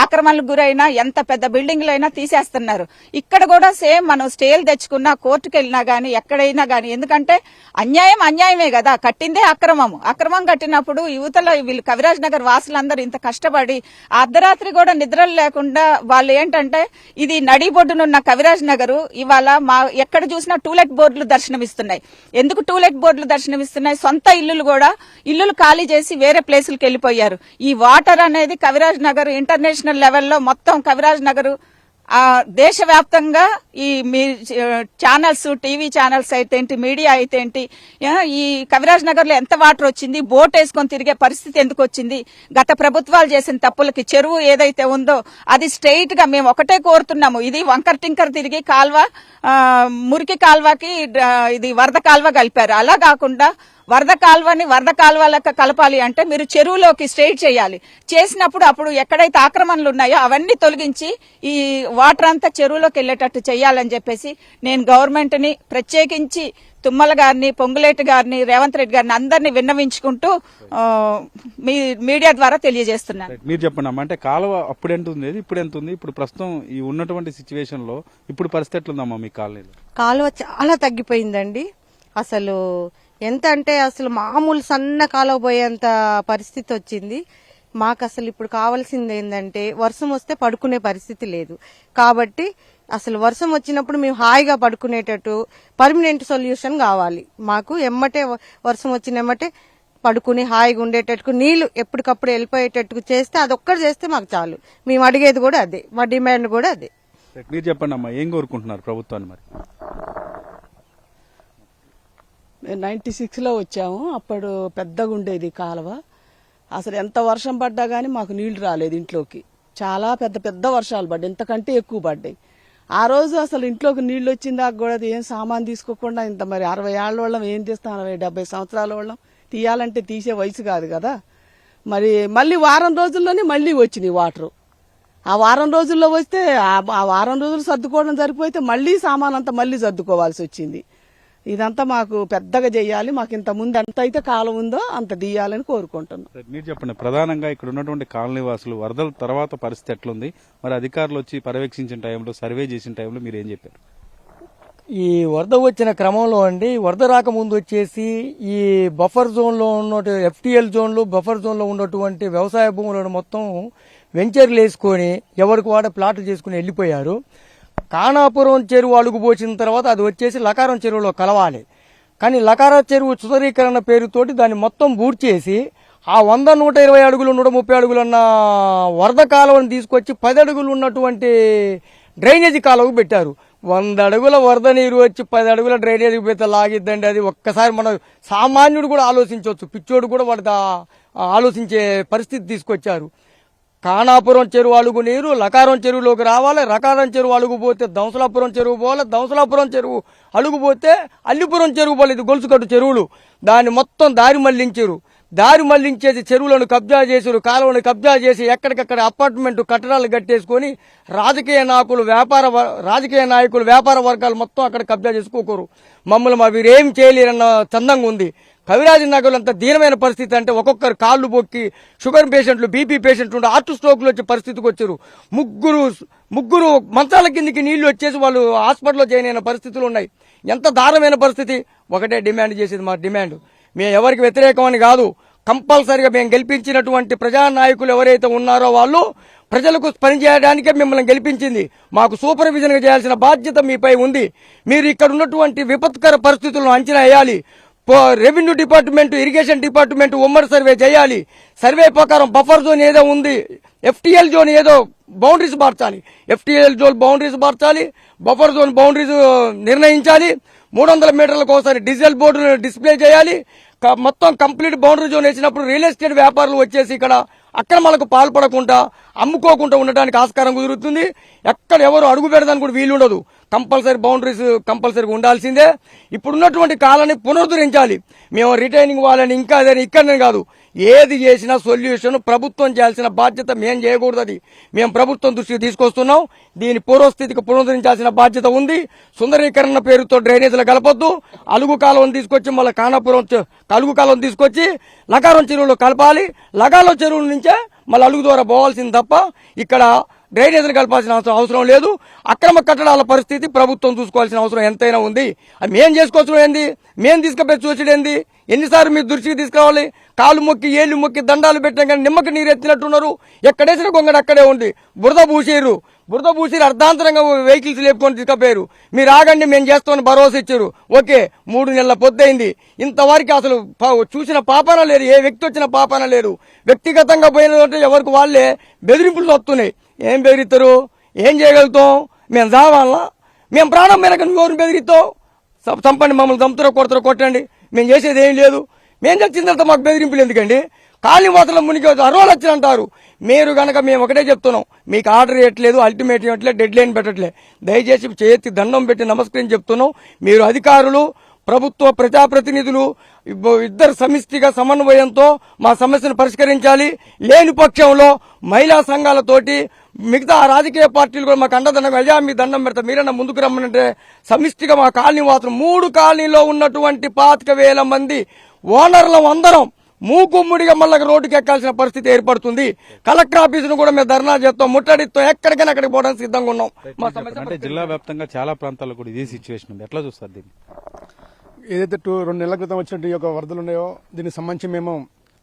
ఆక్రమణలకు గురైనా ఎంత పెద్ద బిల్డింగ్లైనా తీసేస్తున్నారు. ఇక్కడ కూడా సేమ్ మనం స్టేలు తెచ్చుకున్నా కోర్టుకు వెళ్ళినా గానీ ఎక్కడైనా గానీ, ఎందుకంటే అన్యాయమే కదా, కట్టిందే అక్రమం కట్టినప్పుడు యువతలో వీళ్ళు కవిరాజ్ నగర్ వాసులందరూ ఇంత కష్టపడి అర్ధరాత్రి కూడా నిద్రలు లేకుండా వాళ్ళు ఏంటంటే ఇది నడిబొడ్డునున్న కవిరాజ్ నగర్ ఇవాళ ఎక్కడ చూసినా టూలెట్ బోర్డులు దర్శనమిస్తున్నాయి. ఎందుకు టూలెట్ బోర్డులు దర్శనమిస్తున్నాయి? సొంత ఇల్లులు ఖాళీ చేసి వేరే ప్లేసులకు వెళ్లిపోయారు. ఈ వాటర్ అనేది కవిరాజ్ నగర్ ఇంటర్నేషనల్ లెవెల్లో మొత్తం కవిరాజ్ నగర్ దేశవ్యాప్తంగా ఈ మీ ఛానల్స్, టీవీ ఛానల్స్ అయితే ఏంటి, మీడియా అయితే ఏంటి, ఈ కవిరాజ్ నగర్ లో ఎంత వాటర్ వచ్చింది, బోట్ వేసుకొని తిరిగే పరిస్థితి ఎందుకు వచ్చింది? గత ప్రభుత్వాలు చేసిన తప్పులకి చెరువు ఏదైతే ఉందో అది స్ట్రెయిట్ గా మేము ఒకటే కోరుతున్నాము. ఇది వంకర్ టింకర్ తిరిగి కాల్వ, మురికి కాల్వకి ఇది వరద కాల్వ కలిపారు. అలా కాకుండా వరద కాల్వ లెక్క కలపాలి అంటే మీరు చెరువులోకి స్ట్రెయిట్ చేయాలి. చేసినప్పుడు అప్పుడు ఎక్కడైతే ఆక్రమణలు ఉన్నాయో అవన్నీ తొలగించి ఈ వాటర్ అంతా చెరువులోకి వెళ్లేటట్టు చేయాలని చెప్పేసి నేను గవర్నమెంట్ ని ప్రత్యేకించి తుమ్మల గారిని, పొంగులేటి గారిని, రేవంత్ రెడ్డి గారిని అందరినీ విన్నవించుకుంటూ మీ మీడియా ద్వారా తెలియజేస్తున్నాను. మీరు చెప్పండి అమ్మా, అంటే కాలువ అప్పుడు ఎంత ఉంది, ఇప్పుడు ఎంత ఉంది? ఇప్పుడు ప్రస్తుతం ఈ ఉన్నటువంటి సిచ్యువేషన్ లో ఇప్పుడు పరిస్థితి ఎట్లుందమ్మా మీ కాలనీలో? కాలువ చాలా తగ్గిపోయిందండి. అసలు ఎంత అంటే అసలు మామూలు సన్న కాలువ పోయేంత పరిస్థితి వచ్చింది. మాకు అసలు ఇప్పుడు కావాల్సింది ఏంటంటే వర్షం వస్తే పడుకునే పరిస్థితి లేదు. కాబట్టి అసలు వర్షం వచ్చినప్పుడు మేము హాయిగా పడుకునేటట్టు పర్మనెంట్ సొల్యూషన్ కావాలి మాకు. వర్షం వచ్చినమ్మటే పడుకుని హాయిగా ఉండేటట్టు, నీళ్లు ఎప్పటికప్పుడు వెళ్ళిపోయేటట్టు చేస్తే అదొక్కటి చేస్తే మాకు చాలు. మేము అడిగేది కూడా అదే, మా డిమాండ్ కూడా అదే. మీరు చెప్పండి అమ్మా, ఏం కోరుకుంటున్నారు ప్రభుత్వాన్ని? మరి 96లో వచ్చాము. అప్పుడు పెద్దగా ఉండేది కాలువ. అసలు ఎంత వర్షం పడ్డా గానీ మాకు నీళ్లు రాలేదు ఇంట్లోకి. చాలా పెద్ద వర్షాలు పడ్డాయి, ఇంతకంటే ఎక్కువ పడ్డాయి. ఆ రోజు అసలు ఇంట్లోకి నీళ్లు వచ్చిందాక కూడా ఏం సామాన్ తీసుకోకుండా ఇంత మరి 60 ఏళ్ల వాళ్ళం ఏం చేస్తాం, 70 సంవత్సరాల వాళ్ళం తీయాలంటే తీసే వయసు కాదు కదా. మరి మళ్ళీ వారం రోజుల్లోనే మళ్ళీ వచ్చినాయి వాటరు. ఆ వారం రోజుల్లో వస్తే ఆ వారం రోజులు సర్దుకోవడం సరిపోతే మళ్ళీ సామాన్ అంతా మళ్ళీ సర్దుకోవాల్సి వచ్చింది. ఇదంతా మాకు పెద్దగా చేయాలి. మాకు ఇంత ముందు ఎంత అయితే కాలం ఉందో అంత తీయాలని కోరుకుంటున్నాం. మీరు చెప్పండి, ప్రధానంగా ఇక్కడ ఉన్నటువంటి కాలనీ వాసులు వరదల తర్వాత పరిస్థితి ఎట్లుంది? మరి అధికారులు వచ్చి పర్యవేక్షించిన టైంలో, సర్వే చేసిన టైంలో మీరు ఏం చెప్పారు? ఈ వరద వచ్చిన క్రమంలో అండి, వరద రాకముందు వచ్చేసి ఈ బఫర్ జోన్లో ఉన్న FTL జోన్లు, బఫర్ జోన్లో ఉన్నటువంటి వ్యవసాయ భూములను మొత్తం వెంచర్లు వేసుకొని ఎవరికి వాడే ప్లాట్లు చేసుకుని వెళ్ళిపోయారు. కానాపురం చెరువు అలుగుపోసిన తర్వాత అది వచ్చేసి లకారం చెరువులో కలవాలి. కానీ లకారం చెరువు సుందరీకరణ పేరుతోటి దాన్ని మొత్తం బూడ్చేసి ఆ 100-120 అడుగులు 130 అడుగులు ఉన్న వరద కాలువను తీసుకొచ్చి 10 అడుగులు ఉన్నటువంటి డ్రైనేజీ కాలువకు పెట్టారు. 100 అడుగుల వరద నీరు వచ్చి 10 అడుగుల డ్రైనేజీ పెడితే లాగిద్దండి. అది ఒక్కసారి మన సామాన్యుడు కూడా ఆలోచించవచ్చు, పిచ్చోడు కూడా వాడు ఆలోచించే పరిస్థితి తీసుకొచ్చారు. కానాపురం చెరువు అలుగు నీరు లకారం చెరువులోకి రావాలి, లకారం చెరువు అలుగు పోతే దంసలాపురం చెరువు పోవాలి, దంసలాపురం చెరువు అలుగు పోతే అల్లిపురం చెరువు పోవాలి. ఇది గొలుసుకట్టు చెరువులు. దాన్ని మొత్తం దారి మళ్లించారు. దారి మళ్లించేసి చెరువులను కబ్జా చేసారు, కాలువను కబ్జా చేసి ఎక్కడికక్కడ అపార్ట్మెంట్ కట్టడాలు కట్టేసుకొని రాజకీయ నాయకులు వ్యాపార వర్గాలు మొత్తం అక్కడ కబ్జా చేసుకోకూరు. మమ్మల్ని వీరేం చేయలేరన్న చందంగా ఉంది. కవిరాజనగర్లో అంత దీనమైన పరిస్థితి అంటే ఒక్కొక్కరు కాళ్ళు బొక్కి షుగర్ పేషెంట్లు, బీపీ పేషెంట్లు ఉంటే హార్ట్ స్ట్రోక్లు వచ్చే పరిస్థితికి వచ్చారు. ముగ్గురు మంచాల కిందికి నీళ్లు వచ్చేసి వాళ్ళు హాస్పిటల్లో జాయిన్ అయిన పరిస్థితులు ఉన్నాయి. ఎంత దారుణమైన పరిస్థితి. ఒకటే డిమాండ్ చేసేది మా డిమాండ్, మేము ఎవరికి వ్యతిరేకమని కాదు, కంపల్సరిగా మేము గెలిపించినటువంటి ప్రజానాయకులు ఎవరైతే ఉన్నారో వాళ్ళు ప్రజలకు పనిచేయడానికే మిమ్మల్ని గెలిపించింది. మాకు సూపర్విజన్గా చేయాల్సిన బాధ్యత మీపై ఉంది. మీరు ఇక్కడ ఉన్నటువంటి విపత్కర పరిస్థితులను అంచనా వేయాలి. రెవెన్యూ డిపార్ట్మెంట్, ఇరిగేషన్ డిపార్ట్మెంట్ ఉమ్మడి సర్వే చేయాలి. సర్వే ప్రకారం బఫర్ జోన్ ఏదో ఉంది, ఎఫ్టీఎల్ జోన్ ఏదో బౌండరీస్ మార్చాలి. ఎఫ్టీఎల్ జోన్ బౌండరీస్ మార్చాలి, బఫర్ జోన్ బౌండరీస్ నిర్ణయించాలి. 300 మీటర్లకు ఒకసారి డీజిల్ బోర్డు డిస్ప్లే చేయాలి. మొత్తం కంప్లీట్ బౌండరీ జోన్ వేసినప్పుడు రియల్ ఎస్టేట్ వ్యాపారులు వచ్చేసి ఇక్కడ అక్రమాలకు పాల్పడకుండా అమ్ముకోకుండా ఉండడానికి ఆస్కారం కుదురుతుంది. ఎక్కడ ఎవరు అడుగు పెడదానికి కూడా వీలు ఉండదు. కంపల్సరీ బౌండరీస్ కంపల్సరీగా ఉండాల్సిందే. ఇప్పుడున్నటువంటి కాలాన్ని పునరుద్ధరించాలి. మేము రిటైనింగ్ వాళ్ళని ఇంకా అదే ఇక్కడనే కాదు, ఏది చేసినా సొల్యూషన్ ప్రభుత్వం చేయాల్సిన బాధ్యత మేం చేయకూడదు. అది మేము ప్రభుత్వం దృష్టికి తీసుకొస్తున్నాం. దీని పూర్వస్థితికి పునరుద్ధరించాల్సిన బాధ్యత ఉంది. సుందరీకరణ పేరుతో డ్రైనేజీలు కలపొద్దు. అలుగు కాలువను తీసుకొచ్చి మళ్ళీ కానాపురం అలుగు కాలువను తీసుకొచ్చి లకారం చెరువులో కలపాలి. లకారం చెరువుల నుంచే మళ్ళీ అలుగు ద్వారా పోవాల్సింది తప్ప ఇక్కడ డ్రైనేజీలు కలపాల్సిన అవసరం లేదు. అక్రమ కట్టడాల పరిస్థితి ప్రభుత్వం చూసుకోవాల్సిన అవసరం ఎంతైనా ఉంది. అది మేం చేసుకోవాల్సిన ఏంది, మేం తీసుకుపోయి చూసేది ఎన్నిసార్లు మీరు దృష్టికి తీసుకురావాలి. కాలు మొక్కి ఏళ్ళు మొక్కి దండాలు పెట్టినా కానీ నిమ్మకి నీరు ఎత్తినట్టున్నారు. ఎక్కడేసిన గొంగడు అక్కడే ఉంది. బురద పూసిరు అర్ధాంతరంగా వెహికల్స్ లేపుకొని తీసుకుపోయారు. మీరు ఆగండి మేము చేస్తామని భరోసా ఇచ్చారు. ఓకే, 3 నెలల పొద్దయింది. ఇంతవరకు అసలు చూసిన పాపాన లేరు, ఏ వ్యక్తి వచ్చిన పాపాన లేరు. వ్యక్తిగతంగా పోయినట్టు ఎవరికి వాళ్ళే బెదిరింపులు వస్తున్నాయి. ఏం బెదిరిస్తారు, ఏం చేయగలుగుతాం? మేము చావాలా? మేము ప్రాణం మీద ఎవరిని బెదిరిస్తాం? చంపండి, మమ్మల్ని చంపుతారో కొడతారో కొట్టండి, మేము చేసేది ఏం లేదు. మేము చచ్చిన తర్వాత మాకు బెదిరింపులు ఎందుకండి? కాలనీ వాసుల మునికి అరవలు వచ్చి అంటారు. మీరు గనక మేము ఒకటే చెప్తున్నాం, మీకు ఆర్డర్ ఇవ్వట్లేదు, అల్టిమేట్ ఇవ్వట్లేదు, డెడ్ లైన్ పెట్టట్లేదు. దయచేసి చేతి దండం పెట్టి నమస్కరించి చెప్తున్నాం. మీరు అధికారులు, ప్రభుత్వ ప్రజాప్రతినిధులు ఇద్దరు సమిష్టిగా సమన్వయంతో మా సమస్యను పరిష్కరించాలి. లేని పక్షంలో మహిళా సంఘాలతోటి మిగతా రాజకీయ పార్టీలు కూడా మాకు అండదండం, అయ్యా మీ దండం పెడతా, మీరన్నా ముందుకు రమ్మనంటే సమిష్టిగా మా కాలనీ వాసులు 3 కాలనీలో ఉన్నటువంటి 25,000 మంది ఓనర్లం అందరం మూకుమ్ముడిగా మళ్ళీ రోడ్డుకి ఎక్కాల్సిన పరిస్థితి ఏర్పడుతుంది. కలెక్టర్ ఆఫీసును కూడా మేము ధర్నా చేస్తాం, ముట్టడితో ఎక్కడికైనా అక్కడికి పోవడానికి సిద్ధంగా ఉన్నాం. మా సమస్య అంటే జిల్లా వ్యాప్తంగా చాలా ప్రాంతాల్లో కూడా ఇదే సిచ్యువేషన్ ఉంది. ఎట్లా చూస్తారు దీన్ని? ఏదైతే 2 నెలల క్రితం వచ్చినట్టు ఈ యొక్క వరదలు ఉన్నాయో దీనికి సంబంధించి మేము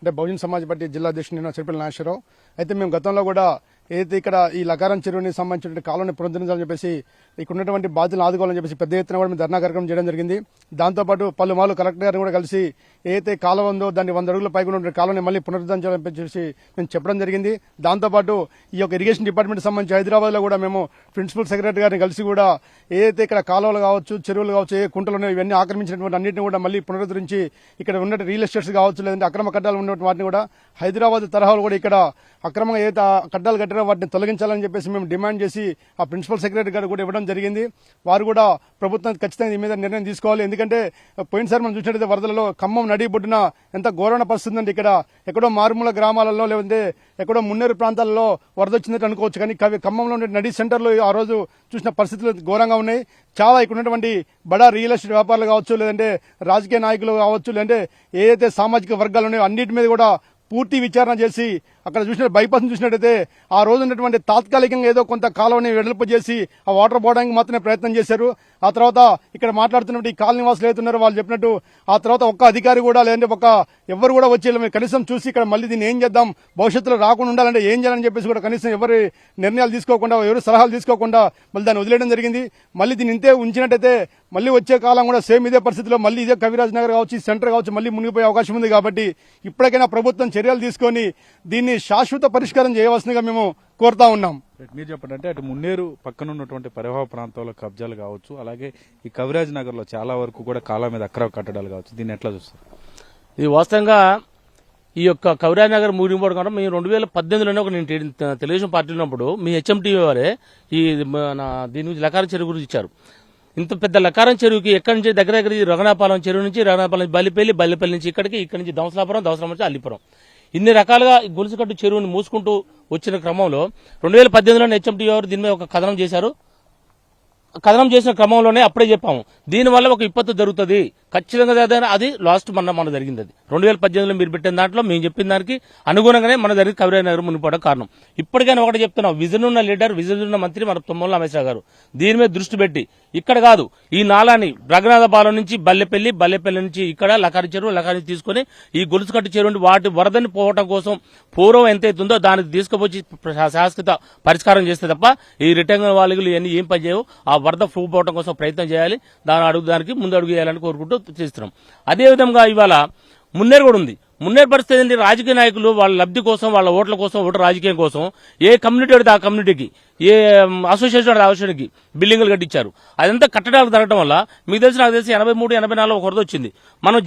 అంటే బహుజన సమాజ్ పార్టీ జిల్లా అధ్యక్షుడు నేను చెరుపల్లి నాగేశ్వరరావు. అయితే మేము గతంలో కూడా ఏదైతే ఇక్కడ ఈ లకారం చెరువుని సంబంధించిన కాలువని పునరుద్ధరించాలని చెప్పేసి ఇక్కడ ఉన్నటువంటి బాధ్యతలు ఆదుకోవాలని చెప్పేసి పెద్ద ఎత్తున కూడా మేము ధర్నా కార్యక్రమం చేయడం జరిగింది. దాంతోపాటు పలుమార్లు కలెక్టర్ గారిని కూడా కలిసి ఏదైతే కాలువ ఉందో దాన్ని 100 అడుగుల పైగా ఉన్న కాలువని మళ్ళీ పునరుద్ధరించాలని చెప్పేసి మేము చెప్పడం జరిగింది. దాంతోపాటు ఈ యొక్క ఇరిగేషన్ డిపార్ట్మెంట్ సంబంధించి హైదరాబాద్ లో కూడా మేము ప్రిన్సిపల్ సెక్రటరీ గారిని కలిసి కూడా ఏదైతే ఇక్కడ కాలువలు కావచ్చు, చెరువులు కావచ్చు, ఏ కుంటలు ఉన్నాయో ఇవన్నీ ఆక్రమించినటువంటి అన్నింటినీ కూడా మళ్ళీ పునరుద్ధరించి ఇక్కడ ఉన్న రియల్ ఎస్టేట్స్ కావచ్చు, లేదంటే అక్రమ కట్టాలు ఉన్నటువంటి వాటిని కూడా హైదరాబాద్ తరహాలో కూడా ఇక్కడ అక్రమంగా ఏదైతే కట్టాలు కట్టారో వాటిని తొలగించాలని చెప్పేసి మేము డిమాండ్ చేసి ఆ ప్రిన్సిపల్ సెక్రటరీ గారు కూడా ఇవ్వడం జరిగింది. వారు కూడా ప్రభుత్వం ఖచ్చితంగా ఈ మీద నిర్ణయం తీసుకోవాలి. ఎందుకంటే పోయినసారి మనం చూసినట్టయితే వరదలలో ఖమ్మం నడిబొడ్డున ఎంత ఘోరణ పరిస్థితి ఉంది. ఇక్కడ ఎక్కడో మారుమూల గ్రామాలలో లేదంటే ఎక్కడో మున్నేరు ప్రాంతాల్లో వరద వచ్చిందంటే అనుకోవచ్చు, కానీ ఖమ్మంలో ఉండే నడి సెంటర్లో ఆ రోజు చూసిన పరిస్థితులు ఘోరంగా ఉన్నాయి. చాలా ఇక్కడ ఉన్నటువంటి బడా రియల్ ఎస్టేట్ వ్యాపారులు కావచ్చు, లేదంటే రాజకీయ నాయకులు కావచ్చు, లేదంటే ఏదైతే సామాజిక వర్గాలు ఉన్నాయో అన్నిటి మీద కూడా పూర్తి విచారణ చేసి అక్కడ చూసిన బైపాస్ చూసినట్టయితే ఆ రోజు ఉన్నటువంటి తాత్కాలికంగా ఏదో కొంత కాలువని వెడల్పు చేసి ఆ వాటర్ పోవడానికి మాత్రమే ప్రయత్నం చేశారు. ఆ తర్వాత ఇక్కడ మాట్లాడుతున్నట్టు ఈ కాలనీ వాసులు ఏతున్నారో వాళ్ళు చెప్పినట్టు ఆ తర్వాత ఒక్క అధికారి కూడా లేదంటే ఎవరు కూడా వచ్చి కనీసం చూసి ఇక్కడ మళ్ళీ దీన్ని ఏం చేద్దాం, భవిష్యత్తులో రాకుండా ఉండాలంటే ఏం చేయాలని చెప్పేసి కూడా కనీసం ఎవరి నిర్ణయాలు తీసుకోకుండా, ఎవరు సలహాలు తీసుకోకుండా మళ్ళీ దాన్ని వదిలేయడం జరిగింది. మళ్ళీ దీన్ని ఇంతే ఉంచినట్టయితే మళ్ళీ వచ్చే కాలం కూడా సేమ్ ఇదే పరిస్థితిలో మళ్ళీ ఇదే కవిరాజ్ నగర్ కావచ్చు, సెంటర్ కావచ్చు, మళ్ళీ మునిగిపోయే అవకాశం ఉంది. కాబట్టి ఇప్పటికైనా ప్రభుత్వం చర్యలు తీసుకొని దీన్ని శాశ్వత పరిష్కారం చేయవలసిందిగా మేము కోరుతా ఉన్నాం. మీరు చెప్పండి, అంటే అటు మున్నేరు పక్కన ఉన్నటువంటి పరివాహ ప్రాంతాల్లో కబ్జాలు కావచ్చు, అలాగే ఈ కవిరాజ్ నగర్ లో చాలా వరకు కూడా కాలం మీద అక్రమ కట్టడాలు కావచ్చు, దీన్ని ఎట్లా చూస్తారు? ఇది వాస్తవంగా ఈ యొక్క కవిరాజ్ నగర్ మునిగిపోవడం కూడా మేము 2018లోనే ఒక నేను తెలుగుదేశం పార్టీ ఉన్నప్పుడు మీ హెచ్ఎంటీవీ వారే ఈ దీని గురించి లకారం చెరువు గురించి ఇచ్చారు. ఇంత పెద్ద లకారం చెరువుకి ఎక్కడి నుంచి దగ్గర రఘునాపాలెం చెరువు నుంచి రఘునాపాలెం బల్లిపల్లి నుంచి ఇక్కడి నుంచి దవసలాపురం నుంచి అల్లిపురం ఇన్ని రకాలుగా గొలుసుకట్టు చెరువుని మూసుకుంటూ వచ్చిన క్రమంలో 2018లో హెచ్ఎంటీవీ వారు దీని మీద ఒక కథనం చేశారు. కథనం చేసిన క్రమంలోనే అప్పుడే చెప్పాము దీనివల్ల ఒక విపత్తు జరుగుతుంది ఖచ్చితంగా. అది లాస్ట్ మన జరిగింది. అది 2018లో మీరు పెట్టిన దాంట్లో మేము చెప్పిన దానికి అనుగుణంగానే మన జరిగింది కవిరాజ్ నగర్ మునిగిపోవడం కారణం. ఇప్పటికైనా ఒకటి చెప్తున్నాం, విజన్ ఉన్న లీడర్, విజన్ ఉన్న మంత్రి మన తుమ్మల నాగేశ్వరరావు గారు దీని మీద దృష్టి పెట్టి ఇక్కడ కాదు ఈ నాలాని రఘునాథపాలెం నుంచి బల్లెపల్లి నుంచి ఇక్కడ లకారి చెరువు తీసుకుని ఈ గొలుసుకట్టు చెరువు వాటి వరదని పోవటం కోసం పూర్వం ఎంత అవుతుందో దానికి తీసుకుపోయి శాశ్వత పరిష్కారం చేస్తే తప్ప ఈ రిటర్న్ వాళ్ళు ఇవన్నీ ఏం పని చేయవు. ఆ వరద పోవడం కోసం ప్రయత్నం చేయాలి, దానికి ముందు అడుగు వేయాలని కోరుకుంటూ చేస్తున్నాం. అదేవిధంగా ఇవాళ మున్నేరు కూడా ఉంది. మున్నేరు పరిస్థితి ఏంటి, రాజకీయ నాయకులు వాళ్ళ లబ్ధి కోసం, వాళ్ళ ఓట్ల కోసం, ఓటర్ రాజకీయం కోసం ఏ కమ్యూనిటీ అడితే ఆ కమ్యూనిటీకి, ఏ అసోసియేషన్ అడితే అసోసియేషన్కి బిల్డింగులు కట్టించారు. అదంతా కట్టడాలు జరగడం వల్ల మీకు తెలిసి నాకు తెలిసి 83, 84 ఒక వరద వచ్చింది. మనం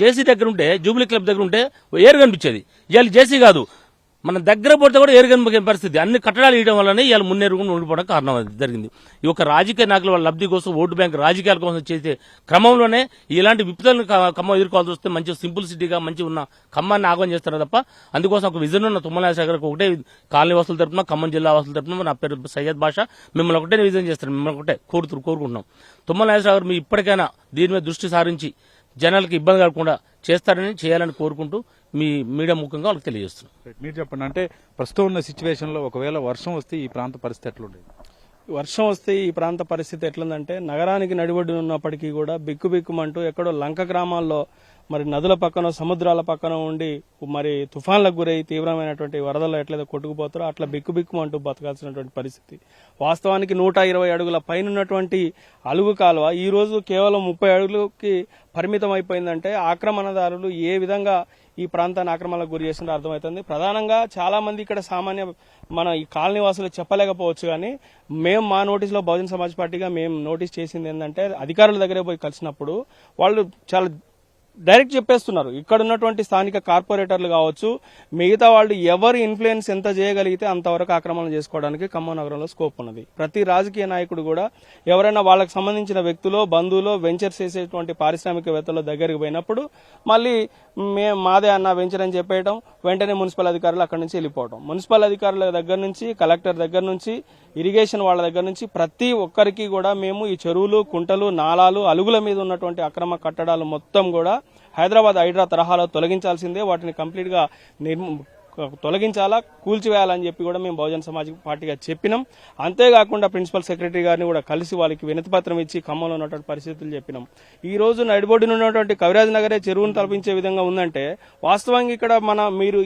జేసీ దగ్గర ఉంటే, జూబ్లీ క్లబ్ దగ్గర ఉంటే ఏరు కనిపించేది. ఇవాళ జేసీ కాదు, మన దగ్గర పడితే కూడా ఏరు కనిపించే పరిస్థితి. అన్ని కట్టడాలు ఇవ్వడం వల్లనే ఇవాళ మున్నేరు ఉండిపోవడం కారణం జరిగింది. ఈ యొక్క రాజకీయ నాయకులు వాళ్ళ లబ్ధి కోసం, ఓటు బ్యాంక్ రాజకీయాల కోసం చేసే క్రమంలోనే ఇలాంటి విపత్తులను ఖమ్మం ఎదుర్కోవాల్సి వస్తే మంచి సింపుల్ సిటీగా మంచి ఉన్న ఖమ్మాన్ని ఆగమనం చేస్తారు తప్ప అందుకోసం ఒక విజన్ ఉన్న తుమ్మల నాగేశ్వరరావు ఒకటే కాలనీ వాసుల తరపున, ఖమ్మం జిల్లా వాసుల తరపున నా పేరు సయ్యద్ బాషా మిమ్మల్ని ఒకటే విజన్ చేస్తారు, మిమ్మల్ని ఒకటే కోరుకుంటున్నాం. తుమ్మల నాగేశ్వరరావు మీ ఇప్పటికైనా దీని మీద దృష్టి సారించి జనాలకు ఇబ్బంది కలగకుండా చేయాలని కోరుకుంటూ మీ మీడియా ముఖ్యంగా వాళ్ళకి తెలియజేస్తున్నాం. మీరు చెప్పండి, అంటే ప్రస్తుతం ఉన్న సిచ్యువేషన్ లో ఒకవేళ వర్షం వస్తే ఈ ప్రాంత పరిస్థితి ఎట్లుండేది? వర్షం వస్తే ఈ ప్రాంత పరిస్థితి ఎట్లుందంటే నగరానికి నడిబొడ్డు ఉన్నప్పటికీ కూడా బిక్కుబిక్కుమంటూ ఎక్కడో లంక గ్రామాల్లో మరి నదుల పక్కన, సముద్రాల పక్కన ఉండి మరి తుఫాన్లకు గురై తీవ్రమైనటువంటి వరదల్లో ఎట్లయితే కొట్టుకుపోతారో అట్లా బిక్కుబిక్కుమంటూ బతకాల్సినటువంటి పరిస్థితి. వాస్తవానికి 120 అడుగుల పైన ఉన్నటువంటి అలుగు కాలువ ఈ రోజు కేవలం 30 అడుగులకి పరిమితం అయిపోయిందంటే ఆక్రమణదారులు ఏ విధంగా ఈ ప్రాంతాన్ని ఆక్రమణకు గురి చేసిందో అర్థమవుతుంది. ప్రధానంగా చాలా మంది ఇక్కడ సామాన్య మన ఈ కాలనీ వాసులు చెప్పలేకపోవచ్చు, కానీ మేము మా నోటీసులో బహుజన సమాజ్ పార్టీగా మేము నోటీస్ చేసింది ఏంటంటే అధికారుల దగ్గరే పోయి కలిసినప్పుడు వాళ్ళు చాలా డైరెక్ట్ చెప్పేస్తున్నారు. ఇక్కడ ఉన్నటువంటి స్థానిక కార్పొరేటర్లు కావచ్చు, మిగతా వాళ్ళు ఎవరి ఇన్ఫ్లుయెన్స్ ఎంత చేయగలిగితే అంతవరకు ఆక్రమణ చేసుకోవడానికి ఖమ్మం నగరంలో స్కోప్ ఉన్నది. ప్రతి రాజకీయ నాయకుడు కూడా ఎవరైనా వాళ్ళకి సంబంధించిన వ్యక్తులు, బంధువులు, వెంచర్స్ చేసేటువంటి పారిశ్రామికవేత్తల దగ్గరికి పోయినప్పుడు మళ్ళీ మాదే అన్న వెంచర్ అని చెప్పేయటం, వెంటనే మున్సిపల్ అధికారులు అక్కడి నుంచి వెళ్ళిపోవటం. మున్సిపల్ అధికారుల దగ్గర నుంచి, కలెక్టర్ దగ్గర నుంచి, ఇరిగేషన్ వాళ్ళ దగ్గర నుంచి ప్రతి ఒక్కరికి కూడా మేము ఈ చెరువులు, కుంటలు, నాలాలు, అలుగుల మీద ఉన్నటువంటి అక్రమ కట్టడాలు మొత్తం కూడా హైదరాబాద్ హైడ్రా తరహాలో తొలగించాల్సిందే. వాటిని కంప్లీట్ గా తొలగించాలా, కూల్చివేయాలని చెప్పి కూడా మేము బహుజన సమాజ్ పార్టీగా చెప్పినాం. అంతేకాకుండా ప్రిన్సిపల్ సెక్రటరీ గారిని కూడా కలిసి వాళ్ళకి వినతి పత్రం ఇచ్చి ఖమ్మంలో ఉన్నటువంటి పరిస్థితులు చెప్పినాం. ఈ రోజు నడిబొడ్డున ఉన్నటువంటి కవిరాజ్ నగరే చెరువును తలపించే విధంగా ఉందంటే వాస్తవంగా ఇక్కడ మీరు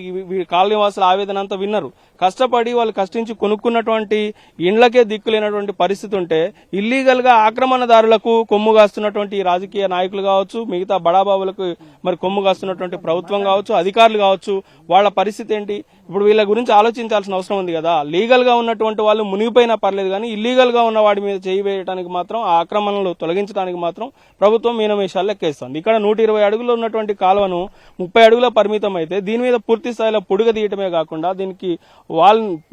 కాలనీ వాసుల ఆవేదన అంతా విన్నారు. కష్టపడి వాళ్ళు కష్టించి కొనుక్కున్నటువంటి ఇండ్లకే దిక్కులేనటువంటి పరిస్థితి ఉంటే ఇల్లీగల్ గా ఆక్రమణదారులకు కొమ్ము కాస్తున్నటువంటి రాజకీయ నాయకులు కావచ్చు, మిగతా బడాబాబులకు మరి కొమ్ము కాస్తున్నటువంటి ప్రభుత్వం కావచ్చు, అధికారులు కావచ్చు, వాళ్ళ పరిస్థితి ఏంటి? ఇప్పుడు వీళ్ళ గురించి ఆలోచించాల్సిన అవసరం ఉంది కదా. లీగల్ గా ఉన్నటువంటి వాళ్ళు మునిగిపోయినా పర్లేదు, కానీ ఇల్లీగల్ గా ఉన్న వాడి మీద చేయి వేయడానికి మాత్రం, ఆ ఆక్రమణలు తొలగించడానికి మాత్రం ప్రభుత్వం మీనమేషాలు లెక్కేస్తుంది. ఇక్కడ 120 అడుగులు ఉన్నటువంటి కాలువను 30 అడుగుల పరిమితం అయితే దీని మీద పూర్తి స్థాయిలో పొడుగ తీయటమే కాకుండా దీనికి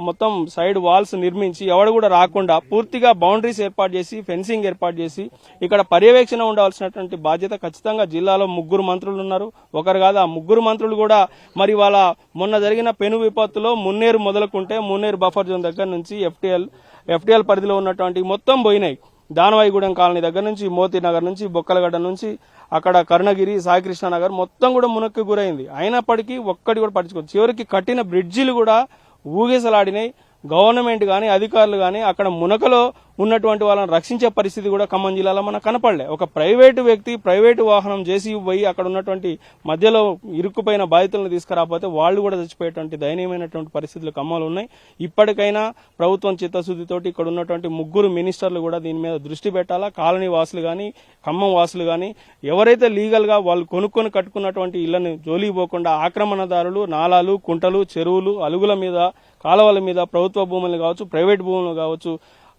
మొత్తం సైడ్ వాల్స్ నిర్మించి ఎవడు కూడా రాకుండా పూర్తిగా బౌండరీస్ ఏర్పాటు చేసి, ఫెన్సింగ్ ఏర్పాటు చేసి ఇక్కడ పర్యవేక్షణ ఉండవలసినటువంటి బాధ్యత ఖచ్చితంగా జిల్లాలో 3 మంత్రులు ఉన్నారు. ఒకరు కాదు, ఆ 3 మంత్రులు కూడా మరి వాళ్ళ మొన్న జరిగిన పెను విపత్తులో మున్నేరు మొదలుకుంటే మున్నేరు బఫర్ జోన్ దగ్గర నుంచి ఎఫ్టీఎల్ పరిధిలో ఉన్నటువంటి మొత్తం పోయినాయి. దానవాయిగూడెం కాలనీ దగ్గర నుంచి, మోతీ నగర్ నుంచి, బొక్కలగడ్డ నుంచి, అక్కడ కరుణగిరి, సాయికృష్ణ నగర్ మొత్తం కూడా మునక్కి గురైంది. అయినప్పటికీ ఒక్కటి కూడా పట్టించుకోవచ్చు. చివరికి కట్టిన బ్రిడ్జిలు కూడా ఊగిసలాడినాయి. గవర్నమెంట్ గానీ, అధికారులు గానీ అక్కడ మునకలో ఉన్నటువంటి వాళ్ళని రక్షించే పరిస్థితి కూడా ఖమ్మం జిల్లాలో మనకు కనపడలే. ఒక ప్రైవేటు వ్యక్తి ప్రైవేటు వాహనం జేసీబీ పోయి అక్కడ ఉన్నటువంటి మధ్యలో ఇరుక్కుపోయిన బాధితులను తీసుకురాకపోతే వాళ్ళు కూడా చచ్చిపోయేటువంటి దయనీయమైనటువంటి పరిస్థితులు ఖమ్మంలో ఉన్నాయి. ఇప్పటికైనా ప్రభుత్వం చిత్తశుద్ధితోటి ఇక్కడ ఉన్నటువంటి 3 మినిస్టర్లు కూడా దీని మీద దృష్టి పెట్టాలా. కాలనీ వాసులు కానీ ఖమ్మం వాసులు కానీ ఎవరైతే లీగల్ గా వాళ్ళు కొనుక్కొని కట్టుకున్నటువంటి ఇళ్లను జోలికి పోకుండా ఆక్రమణదారులు నాలాలు, కుంటలు, చెరువులు, అలుగుల మీద, కాలువల మీద, ప్రభుత్వ భూములు కావచ్చు, ప్రైవేట్ భూములు కావచ్చు,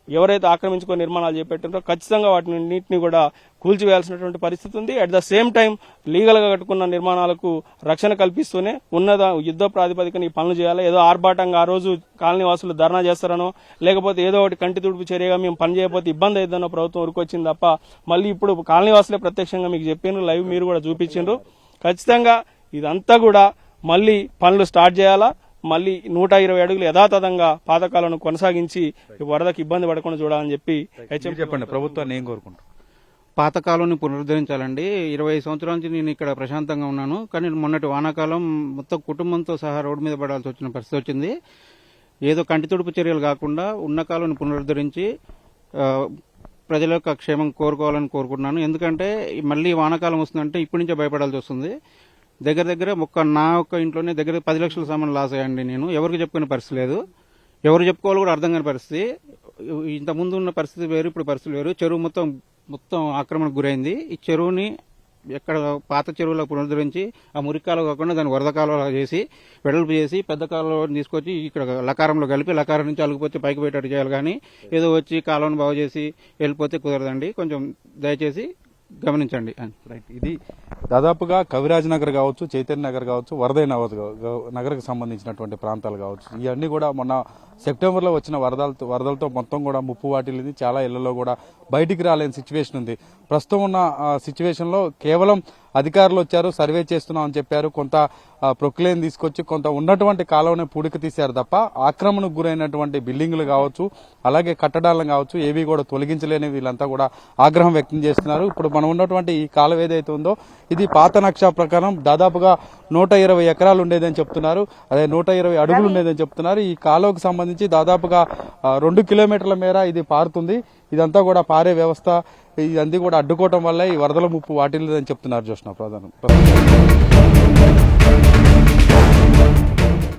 ఎవరైతే ఆక్రమించుకొని నిర్మాణాలు చేపట్టారో ఖచ్చితంగా వాటిని కూడా కూల్చివేయాల్సినటువంటి పరిస్థితి ఉంది. At the same time legal గా కట్టుకున్న నిర్మాణాలకు రక్షణ కల్పిస్తూనే ఉన్నత యుద్ధ ప్రాతిపదికన ఈ పనులు చేయాలి. ఏదో ఆర్భాటంగా ఆ రోజు కాలనీ వాసులు ధర్నా చేస్తారనో లేకపోతే ఏదో ఒకటి కంటి తుడుపు చర్యగా మేము పని చేయకపోతే ఇబ్బంది అవుతుందనో ప్రభుత్వం ఉరికొచ్చింది తప్ప మళ్ళీ ఇప్పుడు కాలనీ వాసులే ప్రత్యక్షంగా మీకు చెప్పారు, లైవ్ మీరు కూడా చూపించారు. ఖచ్చితంగా ఇదంతా కూడా మళ్ళీ పనులు స్టార్ట్ చేయాలా. మళ్ళీ 120 అడుగులు యథాతథంగా పాతకాలను కొనసాగించి వరదకు ఇబ్బంది పడకుండా చూడాలని చెప్పి చెప్పండి. ప్రభుత్వాన్ని ఏం కోరుకుంటారు? పాత కాలంని పునరుద్ధరించాలండి. 25 సంవత్సరాల నుంచి నేను ఇక్కడ ప్రశాంతంగా ఉన్నాను. కానీ మొన్నటి వానాకాలం మొత్తం కుటుంబంతో సహా రోడ్డు మీద పడాల్సి వచ్చిన పరిస్థితి వచ్చింది. ఏదో కంటి తుడుపు చర్యలు కాకుండా ఉన్న కాలాన్ని పునరుద్ధరించి ప్రజల యొక్క క్షేమం కోరుకోవాలని కోరుకుంటున్నాను. ఎందుకంటే మళ్ళీ వానాకాలం వస్తుందంటే ఇప్పటి నుంచే భయపడాల్సి వస్తుంది. దగ్గర నా ఒక్క ఇంట్లోనే దగ్గర 10 లక్షల సామాన్లు లాస్ అయ్యండి. నేను ఎవరికి చెప్పుకునే పరిస్థితి లేదు. ఎవరు చెప్పుకోవాలి కూడా అర్థం కాని పరిస్థితి. ఇంతకుముందు ఉన్న పరిస్థితి వేరు, ఇప్పుడు పరిస్థితి వేరు. చెరువు మొత్తం ఆక్రమణకు గురైంది. ఈ చెరువుని ఎక్కడ పాత చెరువులకు పునరుద్ధరించి ఆ మురికి కాలువ కాకుండా దాన్ని వరద కాలువ చేసి వెడల్పు చేసి పెద్ద కాలువని తీసుకొచ్చి ఇక్కడ లకారంలో కలిపి లకారం నుంచి అలుగుపోతే పైకి పెట్టేట్టు చేయాలి. కానీ ఏదో వచ్చి కాలువను బాగు చేసి వెళ్ళిపోతే కుదరదండి. కొంచెం దయచేసి గమనించండి. ఇది దాదాపుగా కవిరాజ్ నగర్ కావచ్చు, చైతన్య నగర్ కావచ్చు, వరదై నగర్కు సంబంధించినటువంటి ప్రాంతాలు కావచ్చు, ఇవన్నీ కూడా మొన్న సెప్టెంబర్లో వచ్చిన వరదలతో మొత్తం కూడా ముప్పు వాటిల్లింది. చాలా ఇళ్లలో కూడా బయటికి రాలేని సిచ్యువేషన్ ఉంది. ప్రస్తుతం ఉన్న సిచ్యువేషన్లో కేవలం అధికారులు వచ్చారు, సర్వే చేస్తున్నాం అని చెప్పారు, కొంత ప్రొక్లేన్ తీసుకొచ్చి కొంత ఉన్నటువంటి కాలువనే పూడికి తీశారు తప్ప ఆక్రమణకు గురైనటువంటి బిల్డింగులు కావచ్చు, అలాగే కట్టడాలను కావచ్చు ఏవి కూడా తొలగించలేని వీళ్ళంతా కూడా ఆగ్రహం వ్యక్తం చేస్తున్నారు. ఇప్పుడు మనం ఉన్నటువంటి ఈ కాలువ ఏదైతే ఉందో ఇది పాత నక్షా ప్రకారం దాదాపుగా 120 ఎకరాలు ఉండేదని చెప్తున్నారు. అదే 120 అడుగులు ఉండేదని చెప్తున్నారు. ఈ కాలువకు సంబంధించి దాదాపుగా 2 కిలోమీటర్ల మేర ఇది పారుతుంది. ఇదంతా కూడా పారే వ్యవస్థ ఇదంతా కూడా అడ్డుకోవటం వల్ల ఈ వరదల ముప్పు వాటిల్లేదని చెప్తున్నారు. జోష్న ప్రధానం